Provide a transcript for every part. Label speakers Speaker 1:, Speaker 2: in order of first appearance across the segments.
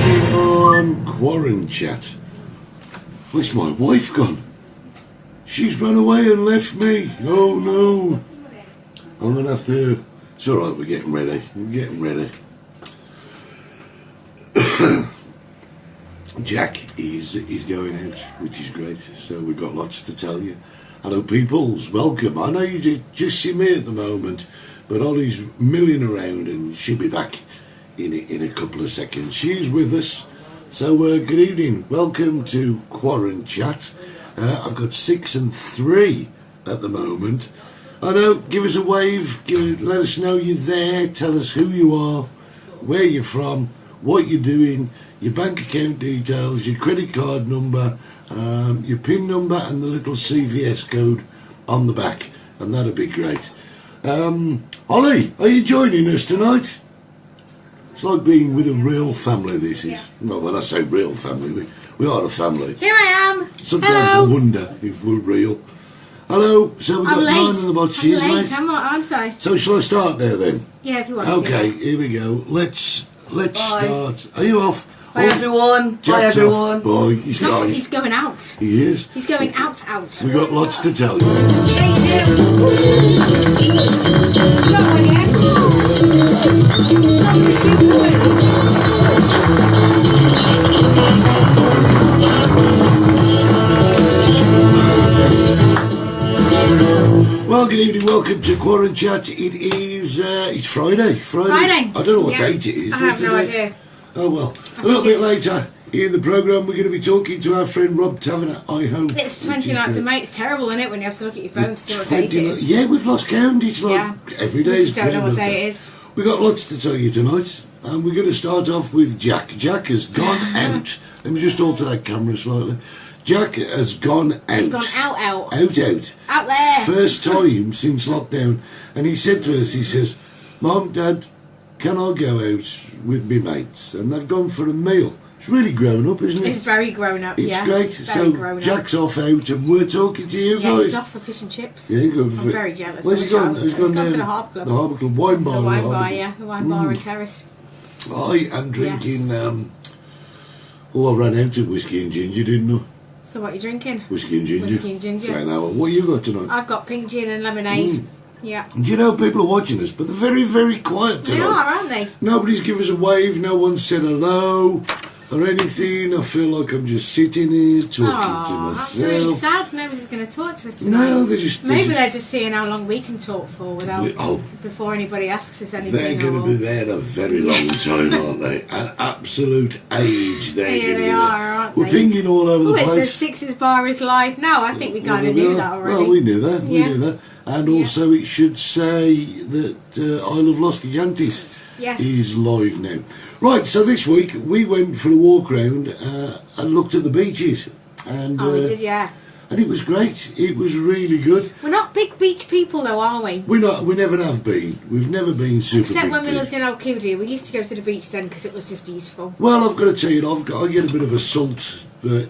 Speaker 1: evening on CuaranChat. Where's my wife gone? She's run away and left me. Oh no. I'm going to have to... It's alright, we're getting ready. Jack is going out, which is great. So we've got lots to tell you. Hello peoples, welcome. I know you just see me at the moment, but Hollie's milling around and she'll be back in a couple of seconds. She's with us. So good evening, welcome to CuaranChat. I've got 6 and 3 at the moment. I know, give us a wave, let us know you're there, tell us who you are, where you're from, what you're doing, your bank account details, your credit card number, your PIN number and the little CVS code on the back, and that'd be great. Hollie, are you joining us tonight? It's like being with a real family, this is. Yeah. Well, when I say real family, we are a family.
Speaker 2: Here I am.
Speaker 1: Sometimes
Speaker 2: Hello.
Speaker 1: I wonder if we're real. Hello, so we've got 9 on the box.
Speaker 2: I'm late, aren't I?
Speaker 1: So shall I start now then?
Speaker 2: Yeah, if you want
Speaker 1: Okay,
Speaker 2: to.
Speaker 1: here we go. Let's start. Are you off?
Speaker 3: Bye everyone. Bye everyone.
Speaker 1: Bye. He's gone.
Speaker 2: He's going out.
Speaker 1: He is.
Speaker 2: He's going out.
Speaker 1: We've got lots to tell you.
Speaker 2: Yeah, you
Speaker 1: Well, good evening, welcome to CuaranChat. It is, it's Friday. I don't know what date it is.
Speaker 2: I have no idea.
Speaker 1: Oh well, a little bit later in the programme we're going to be talking to our friend Rob Taverner, I hope.
Speaker 2: It's 29th of May, it's terrible, isn't it, when you have to look at your phone to see what date it is.
Speaker 1: Yeah, we've lost count, it's like every day is.
Speaker 2: We just don't know what day it is.
Speaker 1: We've got lots to tell you tonight, and we're going to start off with Jack. Jack has gone out. Let me just alter that camera slightly. Jack has gone out.
Speaker 2: He's gone out.
Speaker 1: Out
Speaker 2: there.
Speaker 1: First time since lockdown. And he said to us, he says, Mum, Dad, can I go out with me mates? And they've gone for a meal. It's really grown up, isn't it?
Speaker 2: It's very grown up,
Speaker 1: It's great. So Jack's off out and we're talking to you guys.
Speaker 2: Yeah, he's off for fish and chips.
Speaker 1: Yeah,
Speaker 2: I'm very jealous.
Speaker 1: Where's he gone?
Speaker 2: He's gone to the Harbour Club.
Speaker 1: The Harbour Club, wine bar.
Speaker 2: The wine bar, yeah. The wine bar and terrace.
Speaker 1: I am drinking, I ran out of whiskey and ginger, didn't I?
Speaker 2: So what are you drinking?
Speaker 1: Whiskey and ginger.
Speaker 2: Whiskey and ginger.
Speaker 1: So now, what you got tonight?
Speaker 2: I've got pink gin and lemonade. Yeah.
Speaker 1: Do you know people are watching us, but they're very, very quiet tonight.
Speaker 2: They are, aren't they?
Speaker 1: Nobody's given us a wave, no one said hello or anything. I feel like I'm just sitting here talking to myself.
Speaker 2: That's really sad. Nobody's going to talk to us tonight.
Speaker 1: No, they're just
Speaker 2: seeing how long we can talk for before anybody asks us anything.
Speaker 1: They're going to be there a very long time, aren't they? An absolute age they're going to be there.
Speaker 2: Aren't they?
Speaker 1: We're pinging all over the place.
Speaker 2: It says Six's Bar is live now. I think we kind of knew that already.
Speaker 1: Well, we knew that. We knew that. And also it should say that Isle of Los Gigantes is live now. Right, so this week we went for a walk round and looked at the beaches. And,
Speaker 2: we did, yeah.
Speaker 1: And it was great. It was really good.
Speaker 2: We're not big beach people though, are we?
Speaker 1: We're not. We never have been. We've never been super
Speaker 2: Except
Speaker 1: big
Speaker 2: when we
Speaker 1: beach.
Speaker 2: lived in Alcudia. We used to go to the beach then because it was just beautiful.
Speaker 1: Well, I've got to tell you, I get a bit of a salt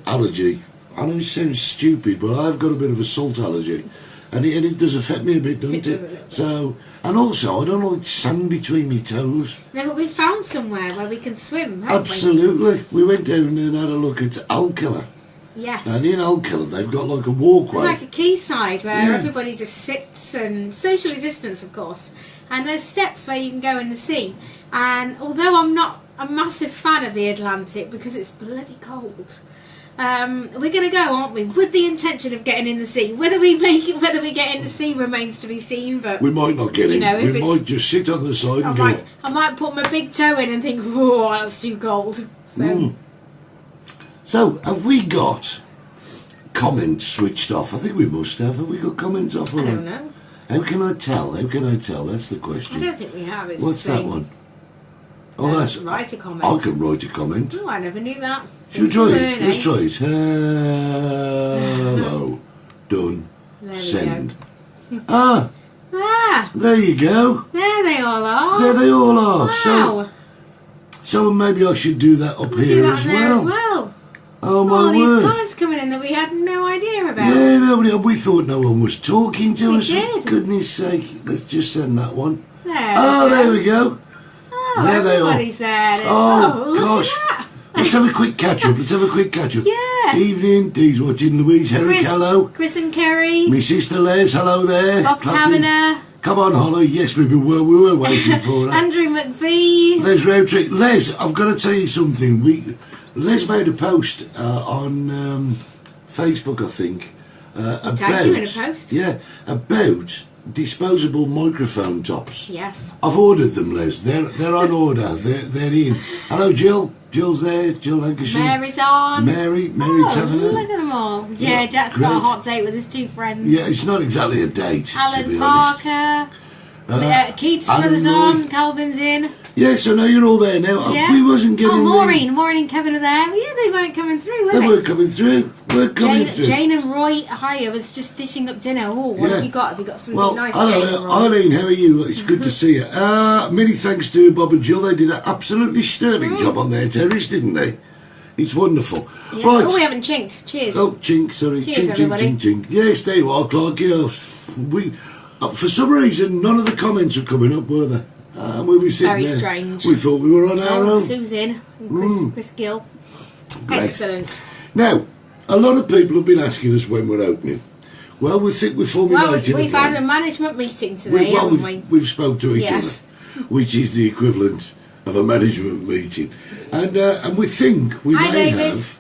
Speaker 1: allergy. I know it sounds stupid, but I've got a bit of a salt allergy. And it does affect me a bit, doesn't it? So, and also, I don't like sand between my toes.
Speaker 2: No, but we found somewhere where we can swim, haven't
Speaker 1: Absolutely. We went down and had a look at Alcala.
Speaker 2: Yes.
Speaker 1: And in Alcala, they've got like a walkway.
Speaker 2: It's like a quayside where everybody just sits and socially distanced, of course. And there's steps where you can go in the sea. And although I'm not a massive fan of the Atlantic because it's bloody cold, we're going to go, aren't we? With the intention of getting in the sea. Whether we get in the sea remains to be seen. But
Speaker 1: we might not get in. We might just sit on the side and go.
Speaker 2: I might put my big toe in and think, "Whoa, that's too cold."
Speaker 1: So, have we got comments switched off? I think we must have. Have we got comments off?
Speaker 2: I don't know.
Speaker 1: How can I tell? That's the question.
Speaker 2: I don't think we have.
Speaker 1: What's that one? Oh, that's
Speaker 2: write a comment.
Speaker 1: I can write a comment.
Speaker 2: Oh, I never knew that.
Speaker 1: Should we try it? Let's try it. Hello. Done. Send. There you go.
Speaker 2: There they all are.
Speaker 1: There they all are.
Speaker 2: Wow.
Speaker 1: So maybe I should do that up here as well. Oh my word.
Speaker 2: All these comments coming in that we had no idea about.
Speaker 1: Yeah, we thought no one was talking to us.
Speaker 2: Did.
Speaker 1: For goodness sake, let's just send that one.
Speaker 2: There we go.
Speaker 1: There we go.
Speaker 2: Oh,
Speaker 1: there they are.
Speaker 2: everybody's there.
Speaker 1: Oh, gosh. Let's have a quick catch up.
Speaker 2: Yeah.
Speaker 1: Evening. Dee's watching. Louise, Herrick, hello.
Speaker 2: Chris and Kerry.
Speaker 1: My sister Les, hello there.
Speaker 2: Bob
Speaker 1: Clapping.
Speaker 2: Taverner.
Speaker 1: Come on, Hollie. Yes, we were waiting for her.
Speaker 2: Andrew McVie.
Speaker 1: Les Roundtree. Les, I've got to tell you something. Les made a post on Facebook, I think.
Speaker 2: Tagged you in a post?
Speaker 1: Yeah, about disposable microphone tops.
Speaker 2: Yes.
Speaker 1: I've ordered them, Les. They're on order. They're in. Hello, Jill. Jill's there. Jill Lancashire.
Speaker 2: Mary's on.
Speaker 1: Mary Taverner.
Speaker 2: Look at them all. Yeah, Jack's
Speaker 1: great.
Speaker 2: got a hot date with his two friends.
Speaker 1: Yeah, it's not exactly a date, to
Speaker 2: Alan
Speaker 1: be honest.
Speaker 2: Parker. Keith's
Speaker 1: Alan
Speaker 2: brother's
Speaker 1: Roy.
Speaker 2: on. Calvin's in.
Speaker 1: Yeah, so now you're all there now.
Speaker 2: Yeah.
Speaker 1: We wasn't getting
Speaker 2: Maureen and Kevin are there. Yeah, they weren't coming through, were
Speaker 1: They
Speaker 2: they?
Speaker 1: weren't coming through.
Speaker 2: Jane and Roy Hire was just dishing up dinner. Oh, what have you got? Have you got something nice? Jane and
Speaker 1: hello,
Speaker 2: Roy?
Speaker 1: Eileen, how are you? It's good to see you. Many thanks to Bob and Jill. They did an absolutely sterling job on their terrace, didn't they? It's wonderful.
Speaker 2: Yeah.
Speaker 1: Right.
Speaker 2: Oh, we haven't chinked. Cheers.
Speaker 1: Oh, chink, sorry.
Speaker 2: Cheers,
Speaker 1: chink,
Speaker 2: everybody.
Speaker 1: chink, chink, chink. Yes, there you are, Clark. Yeah, for some reason, none of the comments were coming up, were they? We were sitting
Speaker 2: Very
Speaker 1: there.
Speaker 2: strange.
Speaker 1: We thought we were on our own.
Speaker 2: Sue's in. And Chris Gill.
Speaker 1: Great.
Speaker 2: Excellent.
Speaker 1: Now, a lot of people have been asking us when we're opening. Well, we think we're
Speaker 2: Well,
Speaker 1: formulating
Speaker 2: we've
Speaker 1: plan.
Speaker 2: had a management meeting today, haven't we?
Speaker 1: We've spoke to each
Speaker 2: Yes.
Speaker 1: other, which is the equivalent of a management meeting, and we think we
Speaker 2: Hi,
Speaker 1: may
Speaker 2: David.
Speaker 1: have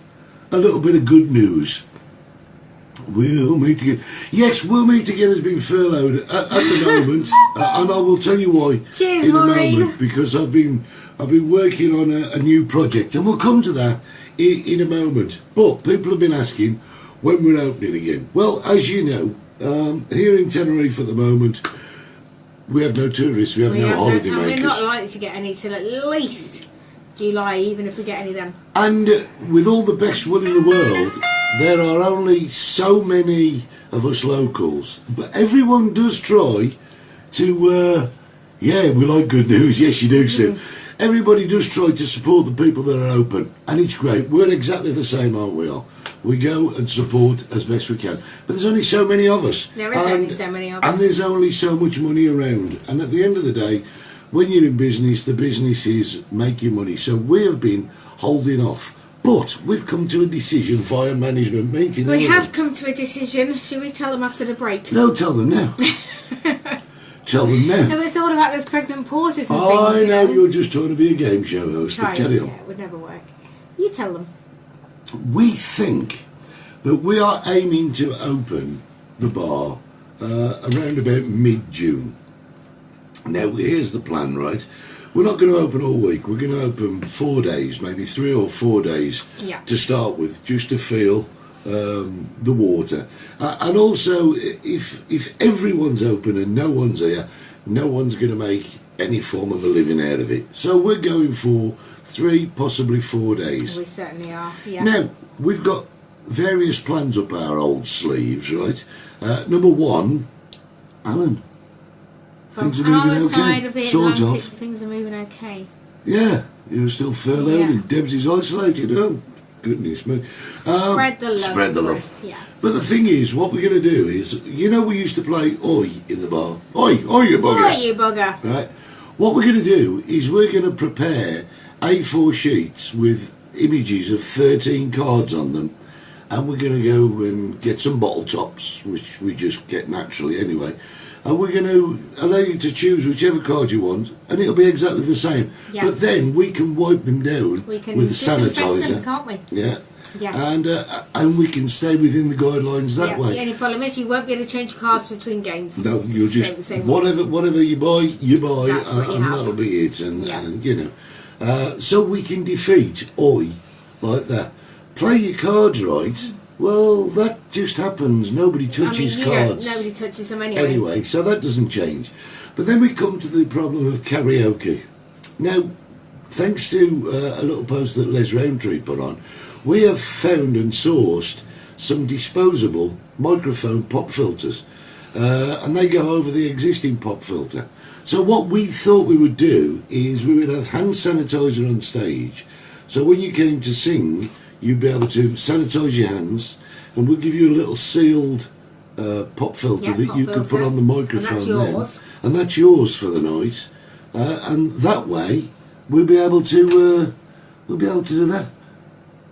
Speaker 1: a little bit of good news. We'll meet again. Yes, we'll meet again has been furloughed at the moment, and I will tell you why
Speaker 2: Cheers,
Speaker 1: in a
Speaker 2: Maureen.
Speaker 1: moment, because I've been working on a new project, and we'll come to that in a moment. But people have been asking when we're opening again. Well, as you know, here in Tenerife at the moment, we have no tourists, we have no holiday
Speaker 2: and
Speaker 1: makers.
Speaker 2: we're not likely to get any till at least July, even if we get any then.
Speaker 1: And with all the best will in the world, there are only so many of us locals. But everyone does try to, yeah, we like good news. Yes, you do, Sue. Everybody does try to support the people that are open. And it's great. We're exactly the same, aren't we all? We go and support as best we can. But there's only so many of us.
Speaker 2: There is only so many of us.
Speaker 1: And there's only so much money around. And at the end of the day, when you're in business, the business is making money. So we have been holding off. But we've come to a decision via management meeting.
Speaker 2: We
Speaker 1: haven't
Speaker 2: have come to a decision. Should we tell them after the break?
Speaker 1: No, tell them now. Tell them now.
Speaker 2: No, it's all about those pregnant pauses and
Speaker 1: I
Speaker 2: things.
Speaker 1: know you're just trying to be a game show host,
Speaker 2: Try
Speaker 1: but carry on.
Speaker 2: Yeah, it would never work. You tell them.
Speaker 1: We think that we are aiming to open the bar around about mid-June. Now, here's the plan, right? We're not going to open all week. We're going to open 4 days, maybe 3 or 4 days to start with, just to feel the water. And also, if everyone's open and no one's here, no one's going to make any form of a living out of it. So we're going for 3, possibly 4 days.
Speaker 2: We certainly are, yeah.
Speaker 1: Now, we've got various plans up our old sleeves, right? Number one, Alan. Things are
Speaker 2: From
Speaker 1: moving
Speaker 2: our
Speaker 1: okay.
Speaker 2: side of the
Speaker 1: sort
Speaker 2: Atlantic,
Speaker 1: of.
Speaker 2: things are moving okay.
Speaker 1: Yeah, you're still furloughed
Speaker 2: Yeah.
Speaker 1: and Debs is isolated. Oh, goodness me.
Speaker 2: Spread the love.
Speaker 1: Spread the love.
Speaker 2: Chris, yes.
Speaker 1: But the thing is, what we're going to do is, you know, we used to play Oi in the bar. Oi, you bugger.
Speaker 2: Oh, you bugger.
Speaker 1: Right? What we're going to do is we're going to prepare A4 sheets with images of 13 cards on them, and we're going to go and get some bottle tops, which we just get naturally anyway, and we're going to allow you to choose whichever card you want, and it'll be exactly the same.
Speaker 2: Yeah.
Speaker 1: But then we can wipe them down
Speaker 2: We can
Speaker 1: with
Speaker 2: disinfect
Speaker 1: sanitizer.
Speaker 2: them, can't we?
Speaker 1: Yeah.
Speaker 2: Yes.
Speaker 1: And we can stay within the guidelines that
Speaker 2: Yeah,
Speaker 1: way.
Speaker 2: the only problem is you won't be able to change cards between games.
Speaker 1: No, you'll
Speaker 2: Stay the
Speaker 1: just
Speaker 2: same way.
Speaker 1: whatever you buy,
Speaker 2: That's what you
Speaker 1: and
Speaker 2: have.
Speaker 1: that'll be it. And,
Speaker 2: Yeah.
Speaker 1: and you know, so we can defeat Oi like that. Play your cards right. Well, that just happens. Nobody touches cards.
Speaker 2: Nobody touches them anyway.
Speaker 1: Anyway, so that doesn't change. But then we come to the problem of karaoke. Now, thanks to a little post that Les Roundtree put on, we have found and sourced some disposable microphone pop filters, and they go over the existing pop filter. So what we thought we would do is we would have hand sanitizer on stage. So when you came to sing, you'd be able to sanitize your hands, and we'll give you a little sealed pop filter that
Speaker 2: pop
Speaker 1: you could put
Speaker 2: filter.
Speaker 1: on the microphone
Speaker 2: And that's yours.
Speaker 1: and that's yours for the night. And that way we'll be able to do that.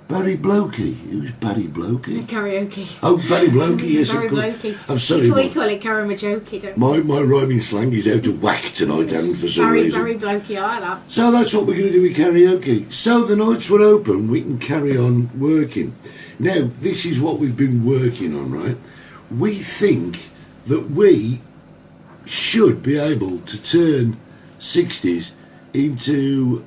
Speaker 1: Barry Blokey. Who's Barry Blokey?
Speaker 2: Karaoke.
Speaker 1: Oh, Barry Blokey, yes,
Speaker 2: Barry
Speaker 1: of course.
Speaker 2: Blokey.
Speaker 1: I'm sorry.
Speaker 2: We call it Karamajoki, don't we?
Speaker 1: My rhyming slang is out of whack tonight, and for some reason.
Speaker 2: Barry Blokey, I like that.
Speaker 1: So that's what we're going to do with karaoke. So the nights we're open, we can carry on working. Now, this is what we've been working on, right? We think that we should be able to turn 60s into...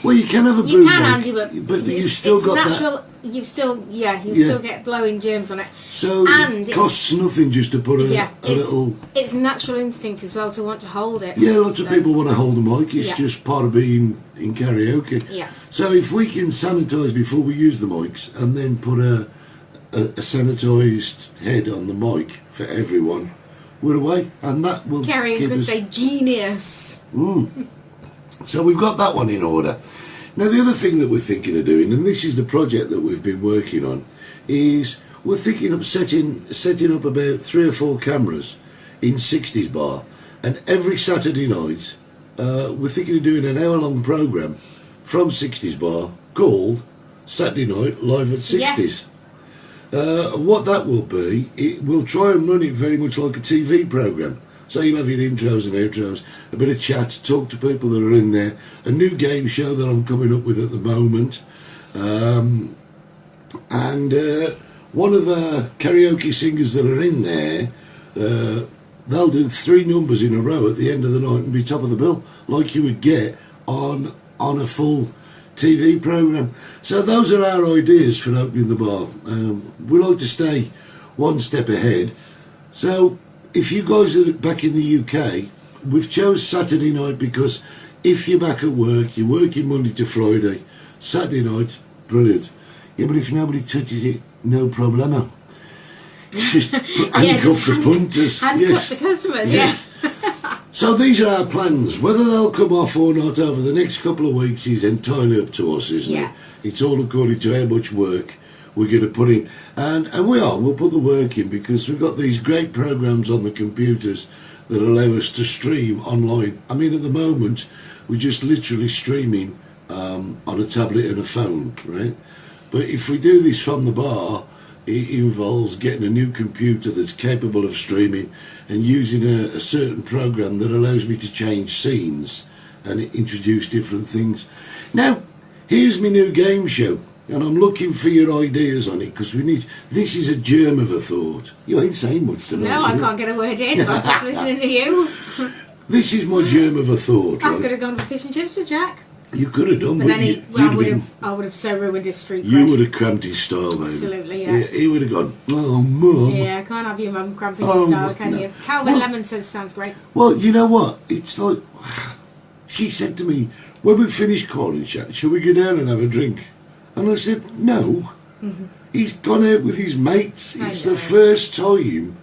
Speaker 1: well, you can have a boom
Speaker 2: You can,
Speaker 1: mic,
Speaker 2: Andy, but
Speaker 1: you've still
Speaker 2: it's
Speaker 1: got
Speaker 2: natural.
Speaker 1: that.
Speaker 2: You still get blowing germs on it.
Speaker 1: So
Speaker 2: and
Speaker 1: it costs nothing just to put a little...
Speaker 2: It's natural instinct as well to want to hold it.
Speaker 1: Yeah, lots of people want to hold a mic. It's just part of being in karaoke.
Speaker 2: Yeah.
Speaker 1: So if we can sanitise before we use the mics and then put a sanitised head on the mic for everyone, we're away. And that will
Speaker 2: Kerry and
Speaker 1: keep
Speaker 2: Chris
Speaker 1: us...
Speaker 2: say genius.
Speaker 1: So we've got that one in order. Now the other thing that we're thinking of doing, and this is the project that we've been working on, is we're thinking of setting up about 3 or 4 cameras in 60s bar, and every Saturday night we're thinking of doing an hour-long programme from 60s bar called Saturday Night Live at 60s.
Speaker 2: Yes.
Speaker 1: What that will be, we'll try and run it very much like a TV programme. So you'll have your intros and outros, a bit of chat, talk to people that are in there, a new game show that I'm coming up with at the moment, and one of the karaoke singers that are in there, they'll do 3 numbers in a row at the end of the night and be top of the bill, like you would get on a full TV programme. So those are our ideas for opening the bar. We like to stay one step ahead. So if you guys are back in the UK, we've chose Saturday night because if you're back at work, you're working Monday to Friday, Saturday night, brilliant. Yeah, but if nobody touches it, no problemo. Just handcuff the punters.
Speaker 2: Handcuff the customers,
Speaker 1: yes. So these are our plans. Whether they'll come off or not over the next couple of weeks is entirely up to us, isn't it? It's all according to how much work we're going to put in, and we'll put the work in, because we've got these great programs on the computers that allow us to stream online. I mean, at the moment we're just literally streaming on a tablet and a phone, right? But if we do this from the bar, it involves getting a new computer that's capable of streaming and using a certain program that allows me to change scenes and introduce different things. Now, here's my new game show. And I'm looking for your ideas on it, because this is a germ of a thought. You ain't saying much tonight.
Speaker 2: No, I can't get a word in. I'm just listening to you.
Speaker 1: This is my germ of a thought, right?
Speaker 2: I could have gone for fish and chips with Jack.
Speaker 1: You could have done,
Speaker 2: but then I would have so ruined his street cred.
Speaker 1: You would have cramped his style, baby.
Speaker 2: Absolutely, yeah.
Speaker 1: He would have gone, oh, Mum.
Speaker 2: Yeah, can't have your mum cramping your style, can you? Calvin Lemon says sounds great.
Speaker 1: Well, you know what? It's like, she said to me, when we finish CuaranChat, shall we go down and have a drink? And I said, no. He's gone out with his mates. It's the first time.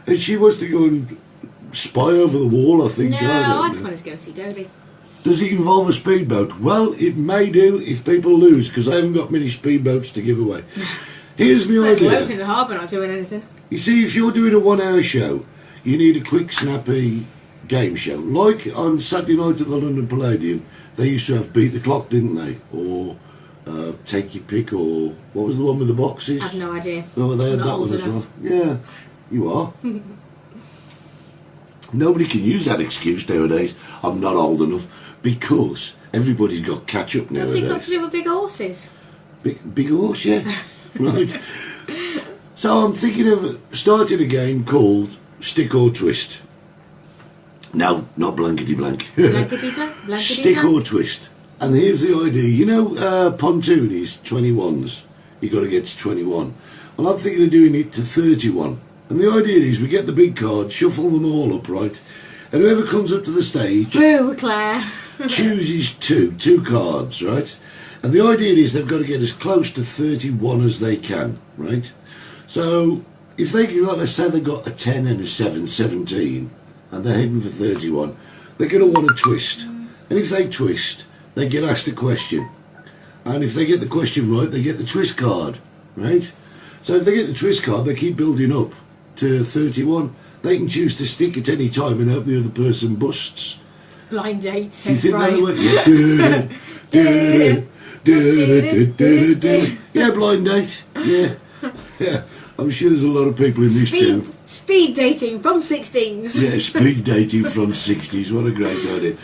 Speaker 1: And she wants to go and spy over the wall, I think.
Speaker 2: No, I just want to go and see Dodie.
Speaker 1: Does it involve a speedboat? Well, it may do if people lose, because I haven't got many speedboats to give away. Here's my
Speaker 2: There's
Speaker 1: idea.
Speaker 2: loads in the harbour not doing anything.
Speaker 1: You see, if you're doing a 1 hour show, you need a quick, snappy game show. Like on Saturday night at the London Palladium, they used to have Beat the Clock, didn't they? Or Take Your Pick, or what was the one with the boxes?
Speaker 2: I have no idea.
Speaker 1: Oh, they had that one as well. Yeah, you are. Nobody can use that excuse nowadays. I'm not old enough, because everybody's got catch up nowadays.
Speaker 2: What's it got to do with big horses?
Speaker 1: Big horse, yeah. Right. So I'm thinking of starting a game called Stick or Twist. No, not blankety blank.
Speaker 2: Blankety blank?
Speaker 1: Stick or Twist. And here's the idea. You know, pontoon is 21s. You've got to get to 21. Well, I'm thinking of doing it to 31. And the idea is we get the big cards, shuffle them all up, right? And whoever comes up to the stage...
Speaker 2: Boo, Claire.
Speaker 1: chooses two cards, right? And the idea is they've got to get as close to 31 as they can, right? So if they get, like, let's say they've got a 10 and a 7, 17, and they're heading for 31, they're going to want to twist. And if they twist, they get asked a question. And if they get the question right, they get the twist card, right? So if they get the twist card, they keep building up to 31. They can choose to stick at any time and hope the other person busts.
Speaker 2: Blind date,
Speaker 1: Do you
Speaker 2: says
Speaker 1: think
Speaker 2: Brian.
Speaker 1: that'll work? Yeah. Yeah, blind date. Yeah. Yeah. I'm sure there's a lot of people in this too.
Speaker 2: Speed dating from 60s.
Speaker 1: Yeah, speed dating from 60s. What a great idea.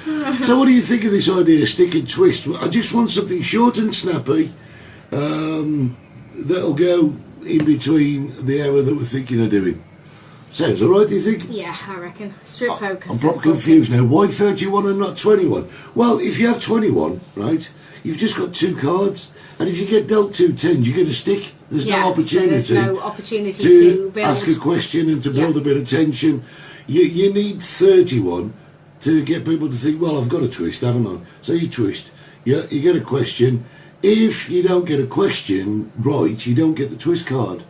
Speaker 1: So what do you think of this idea, stick and twist? I just want something short and snappy that'll go in between the hour that we're thinking of doing. Sounds alright, do you think?
Speaker 2: Yeah, I reckon. Strip poker.
Speaker 1: I'm probably confused now. Why 31 and not 21? Well, if you have 21, right, you've just got 2 cards. And if you get dealt 2 tens, you get a stick. There's no opportunity.
Speaker 2: So there's no opportunity to build.
Speaker 1: Ask a question and to build a bit of tension. You need 31 to get people to think, well, I've got a twist, haven't I? So you twist. You get a question. If you don't get a question right, you don't get the twist card.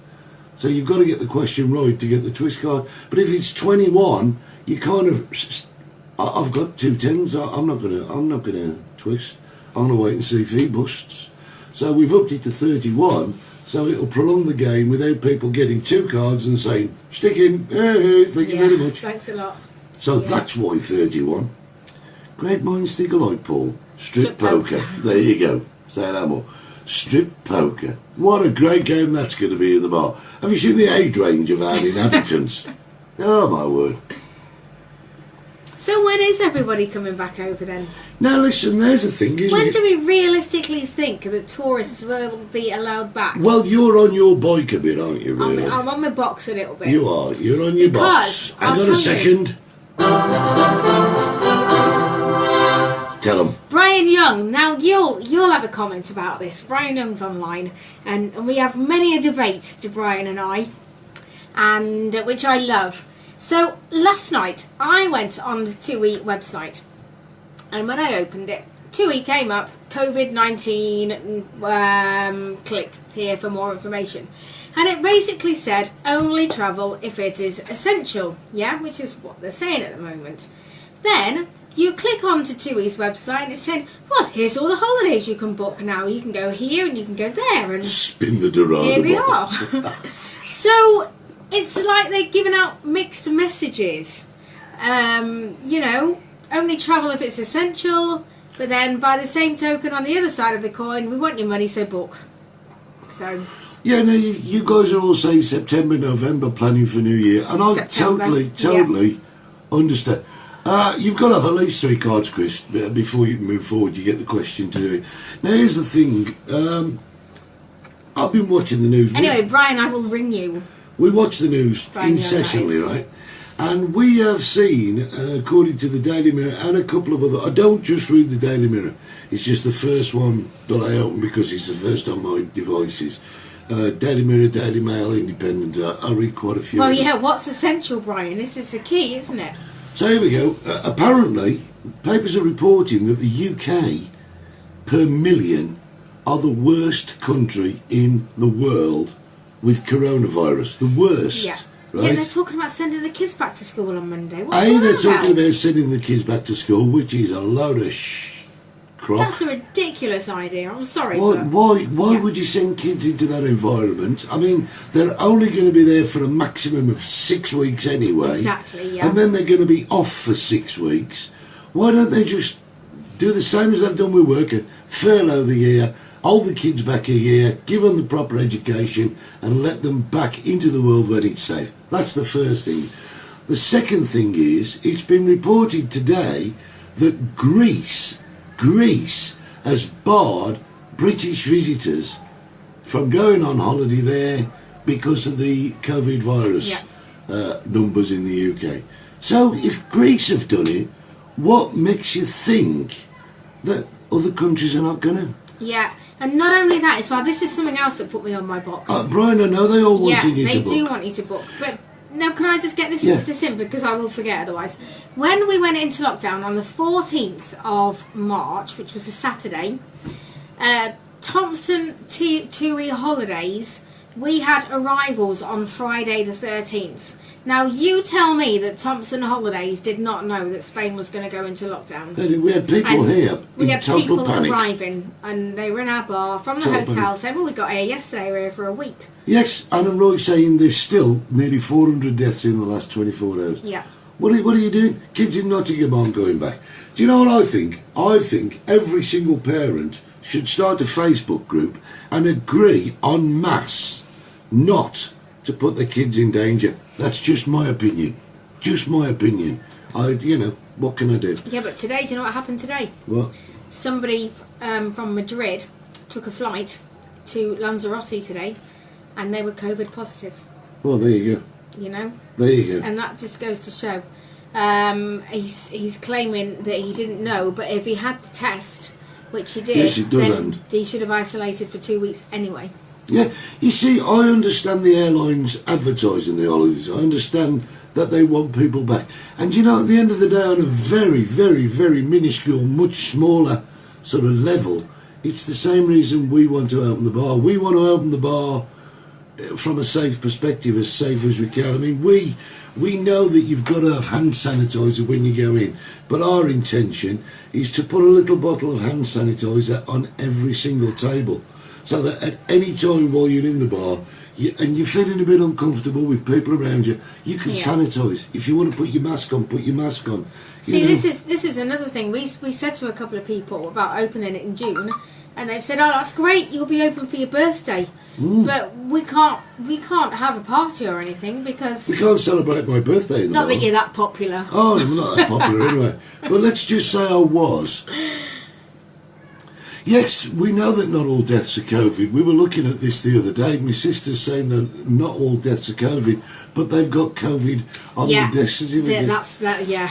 Speaker 1: So you've got to get the question right to get the twist card. But if it's 21, you kind of, I've got 2 tens. I'm not gonna twist. I'm gonna wait and see if he busts. So we've upped it to 31, so it'll prolong the game without people getting 2 cards and saying, stick in, hey, thank you very much.
Speaker 2: Thanks a lot.
Speaker 1: So that's why 31. Great minds think alike, Paul. Strip poker. There you go. Say no more. Strip poker. What a great game that's going to be in the bar. Have you seen the age range of our inhabitants? Oh, my word.
Speaker 2: So when is everybody coming back over then?
Speaker 1: Now listen, there's the thing, isn't
Speaker 2: When
Speaker 1: it?
Speaker 2: do we realistically think that tourists will be allowed back?
Speaker 1: Well, you're on your bike a bit, aren't you, really?
Speaker 2: I'm on my box a little bit.
Speaker 1: You are. You're on your box.
Speaker 2: Because,
Speaker 1: Hang
Speaker 2: I'll
Speaker 1: on a
Speaker 2: tell
Speaker 1: second. Tell them.
Speaker 2: Brian Young, now you'll have a comment about this. Brian Young's online, and we have many a debate, to Brian and I, and which I love. So last night I went on the TUI website, and when I opened it, TUI came up, COVID-19, click here for more information. And it basically said, only travel if it is essential, yeah, which is what they're saying at the moment. Then you click onto TUI's website and it's saying, well, here's all the holidays you can book now. You can go here and you can go there. And
Speaker 1: spin the Dorado.
Speaker 2: Here we are. So it's like they're giving out mixed messages. Only travel if it's essential, but then by the same token, on the other side of the coin, we want your money, so book. So.
Speaker 1: Yeah, no, you guys are all saying September, November, planning for New Year, and I totally understand. You've got to have at least 3 cards, Chris, before you move forward. You get the question to do it. Now, here's the thing. I've been watching the news.
Speaker 2: Anyway, Brian, I will ring you.
Speaker 1: We watch the news incessantly, right? And we have seen, according to the Daily Mirror and a couple of other... I don't just read the Daily Mirror. It's just the first one that I open because it's the first on my devices. Daily Mirror, Daily Mail, Independent. I read quite a few.
Speaker 2: Well, yeah, what's essential, Brian? This is the key, isn't it?
Speaker 1: So here we go. Apparently, papers are reporting that the UK, per million, are the worst country in the world with coronavirus. The worst.
Speaker 2: Yeah.
Speaker 1: Right?
Speaker 2: Yeah, they're talking about sending the kids back to school on Monday. What's
Speaker 1: They're
Speaker 2: that
Speaker 1: talking
Speaker 2: about?
Speaker 1: about sending the kids back to school, which is a load of crock.
Speaker 2: That's a ridiculous idea. I'm sorry.
Speaker 1: Why would you send kids into that environment? I mean, they're only going to be there for a maximum of 6 weeks anyway.
Speaker 2: Exactly, yeah.
Speaker 1: And then they're going to be off for 6 weeks. Why don't they just do the same as they've done with work, furlough the year, hold the kids back a year, give them the proper education, and let them back into the world when it's safe? That's the first thing. The second thing is, it's been reported today that Greece has barred British visitors from going on holiday there because of the COVID virus numbers in the UK. So if Greece have done it, what makes you think that other countries are not going to?
Speaker 2: Yeah, and not only that as well, this is something else that put me on my box.
Speaker 1: Brian, I know they all wanted you to book.
Speaker 2: Yeah, they do want you to book. But now, can I just get this in, because I will forget otherwise. When we went into lockdown on the 14th of March, which was a Saturday, Thompson TUI Holidays, we had arrivals on Friday the 13th. Now, you tell me that Thompson Holidays did not know that Spain was going to go into lockdown.
Speaker 1: We had people here
Speaker 2: We
Speaker 1: in
Speaker 2: had
Speaker 1: total
Speaker 2: people
Speaker 1: panic.
Speaker 2: arriving, and they were in our bar from the hotel saying, well, we got here yesterday, we were here for a week.
Speaker 1: Yes, and I'm right saying there's still nearly 400 deaths in the last 24 hours.
Speaker 2: Yeah.
Speaker 1: What are you doing? Kids in Nottingham aren't going back. Do you know what I think? I think every single parent should start a Facebook group and agree en masse not to put their kids in danger. That's just my opinion. Just my opinion. What can I do?
Speaker 2: Yeah, but today, do you know what happened today?
Speaker 1: What?
Speaker 2: Somebody from Madrid took a flight to Lanzarote today, and they were COVID positive.
Speaker 1: Well, there you go.
Speaker 2: You know?
Speaker 1: There you go.
Speaker 2: And that just goes to show. He's claiming that he didn't know, but if he had the test, which he did,
Speaker 1: yes, it does
Speaker 2: then
Speaker 1: end.
Speaker 2: he should have isolated for 2 weeks anyway.
Speaker 1: Yeah, you see, I understand the airlines advertising the holidays. I understand that they want people back. And at the end of the day, on a very, very, very minuscule, much smaller sort of level, it's the same reason we want to open the bar. We want to open the bar from a safe perspective, as safe as we can. I mean, we know that you've got to have hand sanitizer when you go in, but our intention is to put a little bottle of hand sanitizer on every single table, so that at any time while you're in the bar and you're feeling a bit uncomfortable with people around you, you can sanitise. If you want to put your mask on, put your mask on.
Speaker 2: This is another thing. We said to a couple of people about opening it in June, and they've said, "Oh, that's great. You'll be open for your birthday." But we can't have a party or anything because
Speaker 1: we can't celebrate my birthday in the
Speaker 2: not
Speaker 1: bar.
Speaker 2: that you're that popular.
Speaker 1: Oh, I'm not that popular anyway. But let's just say I was. Yes, we know that not all deaths are COVID. We were looking at this the other day. My sister's saying that not all deaths are COVID, but they've got COVID on the death certificate.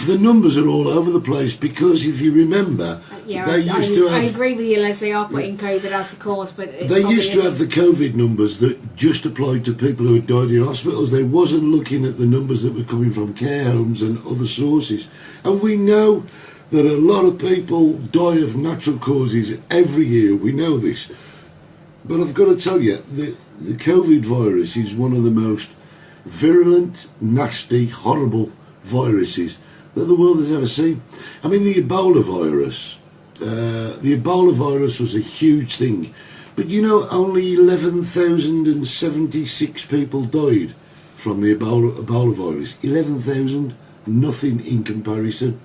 Speaker 1: The numbers are all over the place because if you remember,
Speaker 2: I agree with you, Les. They are putting COVID as the cause, but
Speaker 1: they used to have the COVID numbers that just applied to people who had died in hospitals. They wasn't looking at the numbers that were coming from care homes and other sources. And we know that a lot of people die of natural causes every year. We know this. But I've got to tell you, the COVID virus is one of the most virulent, nasty, horrible viruses that the world has ever seen. I mean, the Ebola virus was a huge thing. But only 11,076 people died from the Ebola virus. 11,000, nothing in comparison.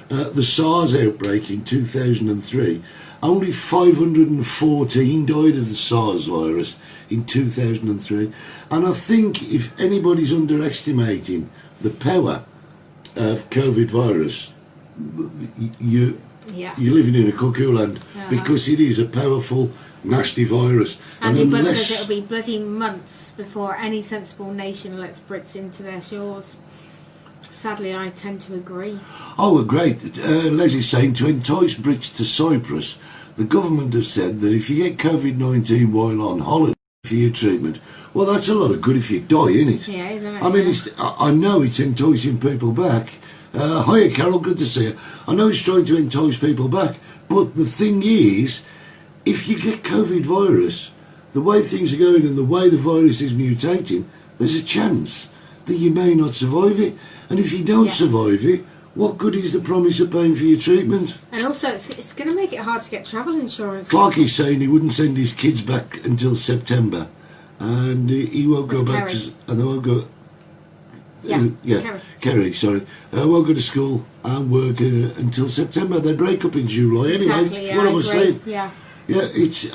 Speaker 1: The SARS outbreak in 2003, only 514 died of the SARS virus in 2003. And I think if anybody's underestimating the power of COVID virus, you're living in a cuckoo land, because it is a powerful, nasty virus.
Speaker 2: And Ebola says it'll be bloody months before any sensible nation lets Brits into their shores. Sadly, I tend to agree.
Speaker 1: Oh, great. Leslie's saying to entice Brits to Cyprus, the government have said that if you get COVID-19 while on holiday for your treatment, well, that's a lot of good if you die, isn't it?
Speaker 2: Yeah, isn't it?
Speaker 1: I mean, I know it's enticing people back. Hiya, Carol, good to see you. I know it's trying to entice people back, but the thing is, if you get COVID virus, the way things are going and the way the virus is mutating, there's a chance that you may not survive it. And if you don't survive it, what good is the promise of paying for your treatment?
Speaker 2: And also, it's going to make it hard to get travel insurance.
Speaker 1: Clarky's saying he wouldn't send his kids back until September, and he won't go back to... And they won't go... Kerry, sorry. Won't go to school and work until September. They break up in July anyway.
Speaker 2: Exactly,
Speaker 1: That's what I was saying.
Speaker 2: Yeah,
Speaker 1: it's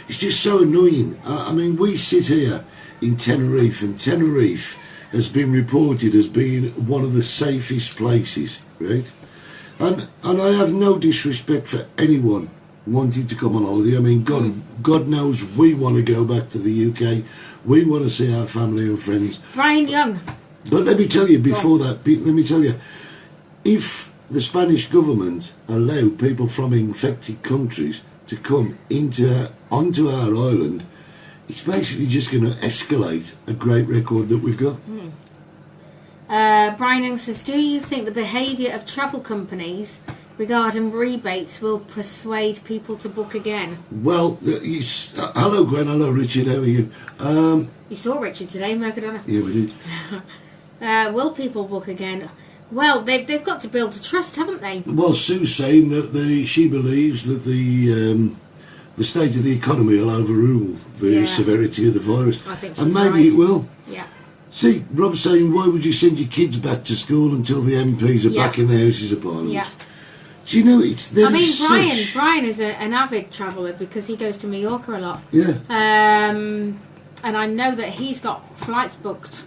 Speaker 1: just so annoying. I mean, we sit here in Tenerife, and Tenerife has been reported as being one of the safest places, right? And I have no disrespect for anyone wanting to come on holiday. I mean, God knows we want to go back to the UK. We want to see our family and friends.
Speaker 2: Brian Young.
Speaker 1: But let me tell you, before that, let me tell you, if the Spanish government allow people from infected countries to come onto our island, it's basically just going to escalate a great record that we've got.
Speaker 2: Brian Young says, do you think the behaviour of travel companies regarding rebates will persuade people to book again?
Speaker 1: Well, hello Gwen, hello Richard, how are you?
Speaker 2: You saw Richard today, Mercadona.
Speaker 1: Yeah, we did.
Speaker 2: Will people book again? Well, they've got to build a trust, haven't they?
Speaker 1: Well, Sue's saying that she believes that the state of the economy will overrule the severity of the virus.
Speaker 2: I think
Speaker 1: and maybe it will.
Speaker 2: Yeah.
Speaker 1: See, Rob's saying, why would you send your kids back to school until the MPs are back in the Houses of Parliament?
Speaker 2: Yeah.
Speaker 1: Do you know, it's there
Speaker 2: I mean,
Speaker 1: is such...
Speaker 2: Brian is an avid traveller because he goes to Mallorca a lot.
Speaker 1: Yeah.
Speaker 2: And I know that he's got flights booked.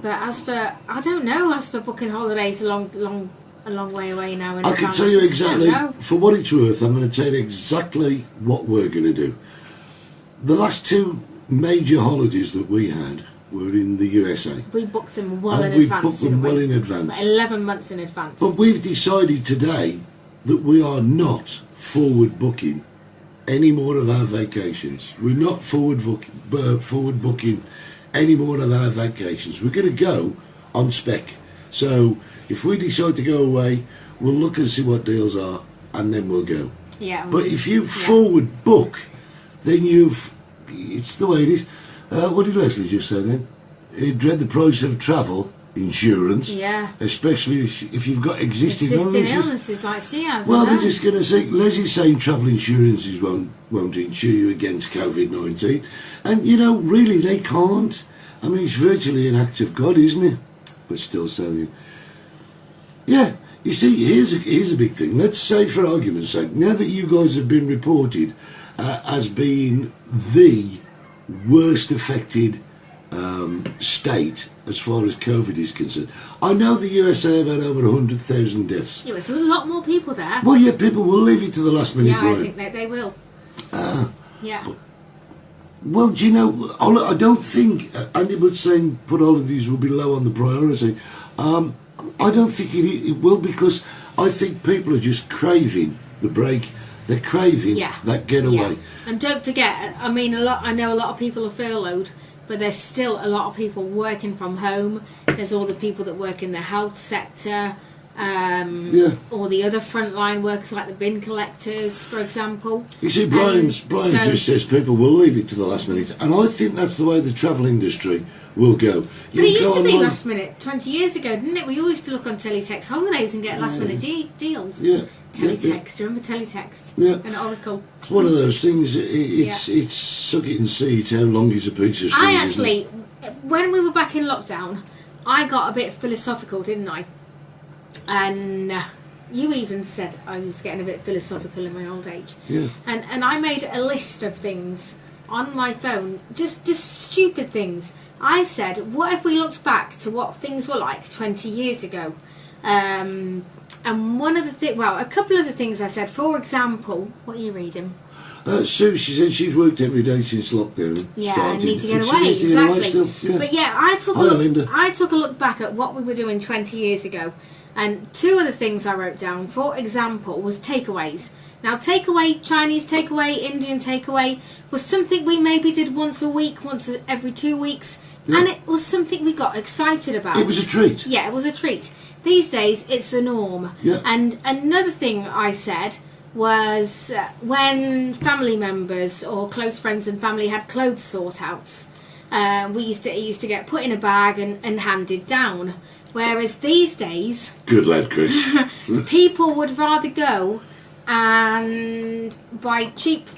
Speaker 2: But as for booking holidays a long way away now. In
Speaker 1: I can
Speaker 2: advance,
Speaker 1: tell you
Speaker 2: I just don't
Speaker 1: exactly,
Speaker 2: know.
Speaker 1: for what it's worth, I'm going to tell you exactly what we're going to do. The last 2 major holidays that we had were in the USA.
Speaker 2: We booked them well
Speaker 1: And
Speaker 2: in
Speaker 1: we
Speaker 2: advance.
Speaker 1: booked them
Speaker 2: didn't we?
Speaker 1: well in advance.
Speaker 2: Like 11 months in advance.
Speaker 1: But we've decided today that we are not forward booking any more of our vacations. We're not forward booking any more of our vacations. We're going to go on spec. So if we decide to go away, we'll look and see what deals are, and then we'll go.
Speaker 2: Yeah.
Speaker 1: But if you forward book, then it's the way it is. What did Leslie just say then? You dread the price of travel insurance, especially if you've got existing
Speaker 2: illnesses like she has.
Speaker 1: Well, they're just going to say, Leslie's saying travel insurances won't insure you against COVID-19, and really they can't. I mean, it's virtually an act of God, isn't it? But still saying, yeah. You see, here's a big thing. Let's say, for argument's sake, now that you guys have been reported as being the worst affected state as far as COVID is concerned. I know the USA have had over 100,000 deaths.
Speaker 2: Yeah, there's a lot more people there.
Speaker 1: Well, yeah, people will leave it to the last minute.
Speaker 2: Yeah, Brian. I think that they will. Yeah.
Speaker 1: Well, do you know, I don't think, Andy was saying put holidays will be low on the priority. I don't think it will, because I think people are just craving the break. They're craving that getaway.
Speaker 2: Yeah. And don't forget, I mean, I know a lot of people are furloughed, but there's still a lot of people working from home. There's all the people that work in the health sector, or the other frontline workers like the bin collectors, for example.
Speaker 1: You see, Brian's just says people will leave it to the last minute, and I think that's the way the travel industry will go.
Speaker 2: But it used to be last minute 20 years ago, didn't it? We all used to look on Teletext holidays and get last minute deals.
Speaker 1: Yeah.
Speaker 2: Teletext, remember Teletext?
Speaker 1: Yeah.
Speaker 2: And Oracle.
Speaker 1: It's one of those things, it's suck it and see it, how long is a piece of string.
Speaker 2: I actually, when we were back in lockdown, I got a bit philosophical, didn't I? And you even said I was getting a bit philosophical in my old age.
Speaker 1: Yeah.
Speaker 2: And I made a list of things on my phone, just stupid things. I said, what if we looked back to what things were like 20 years ago? And one of the a couple of the things I said, for example, what are you reading?
Speaker 1: Sue, she said she's worked every day since lockdown
Speaker 2: and
Speaker 1: started.
Speaker 2: need to get away, exactly. But yeah, I took a look back at what we were doing 20 years ago, and 2 of the things I wrote down, for example, was takeaways. Now, takeaway, Chinese takeaway, Indian takeaway, was something we maybe did once a week, once every 2 weeks, and it was something we got excited about.
Speaker 1: It was a treat.
Speaker 2: Yeah, it was a treat. These days, it's the norm.
Speaker 1: Yeah.
Speaker 2: And another thing I said was when family members or close friends and family had clothes sort-outs, it used to get put in a bag and handed down. Whereas these days...
Speaker 1: Good lad, Chris.
Speaker 2: people would rather go and buy cheap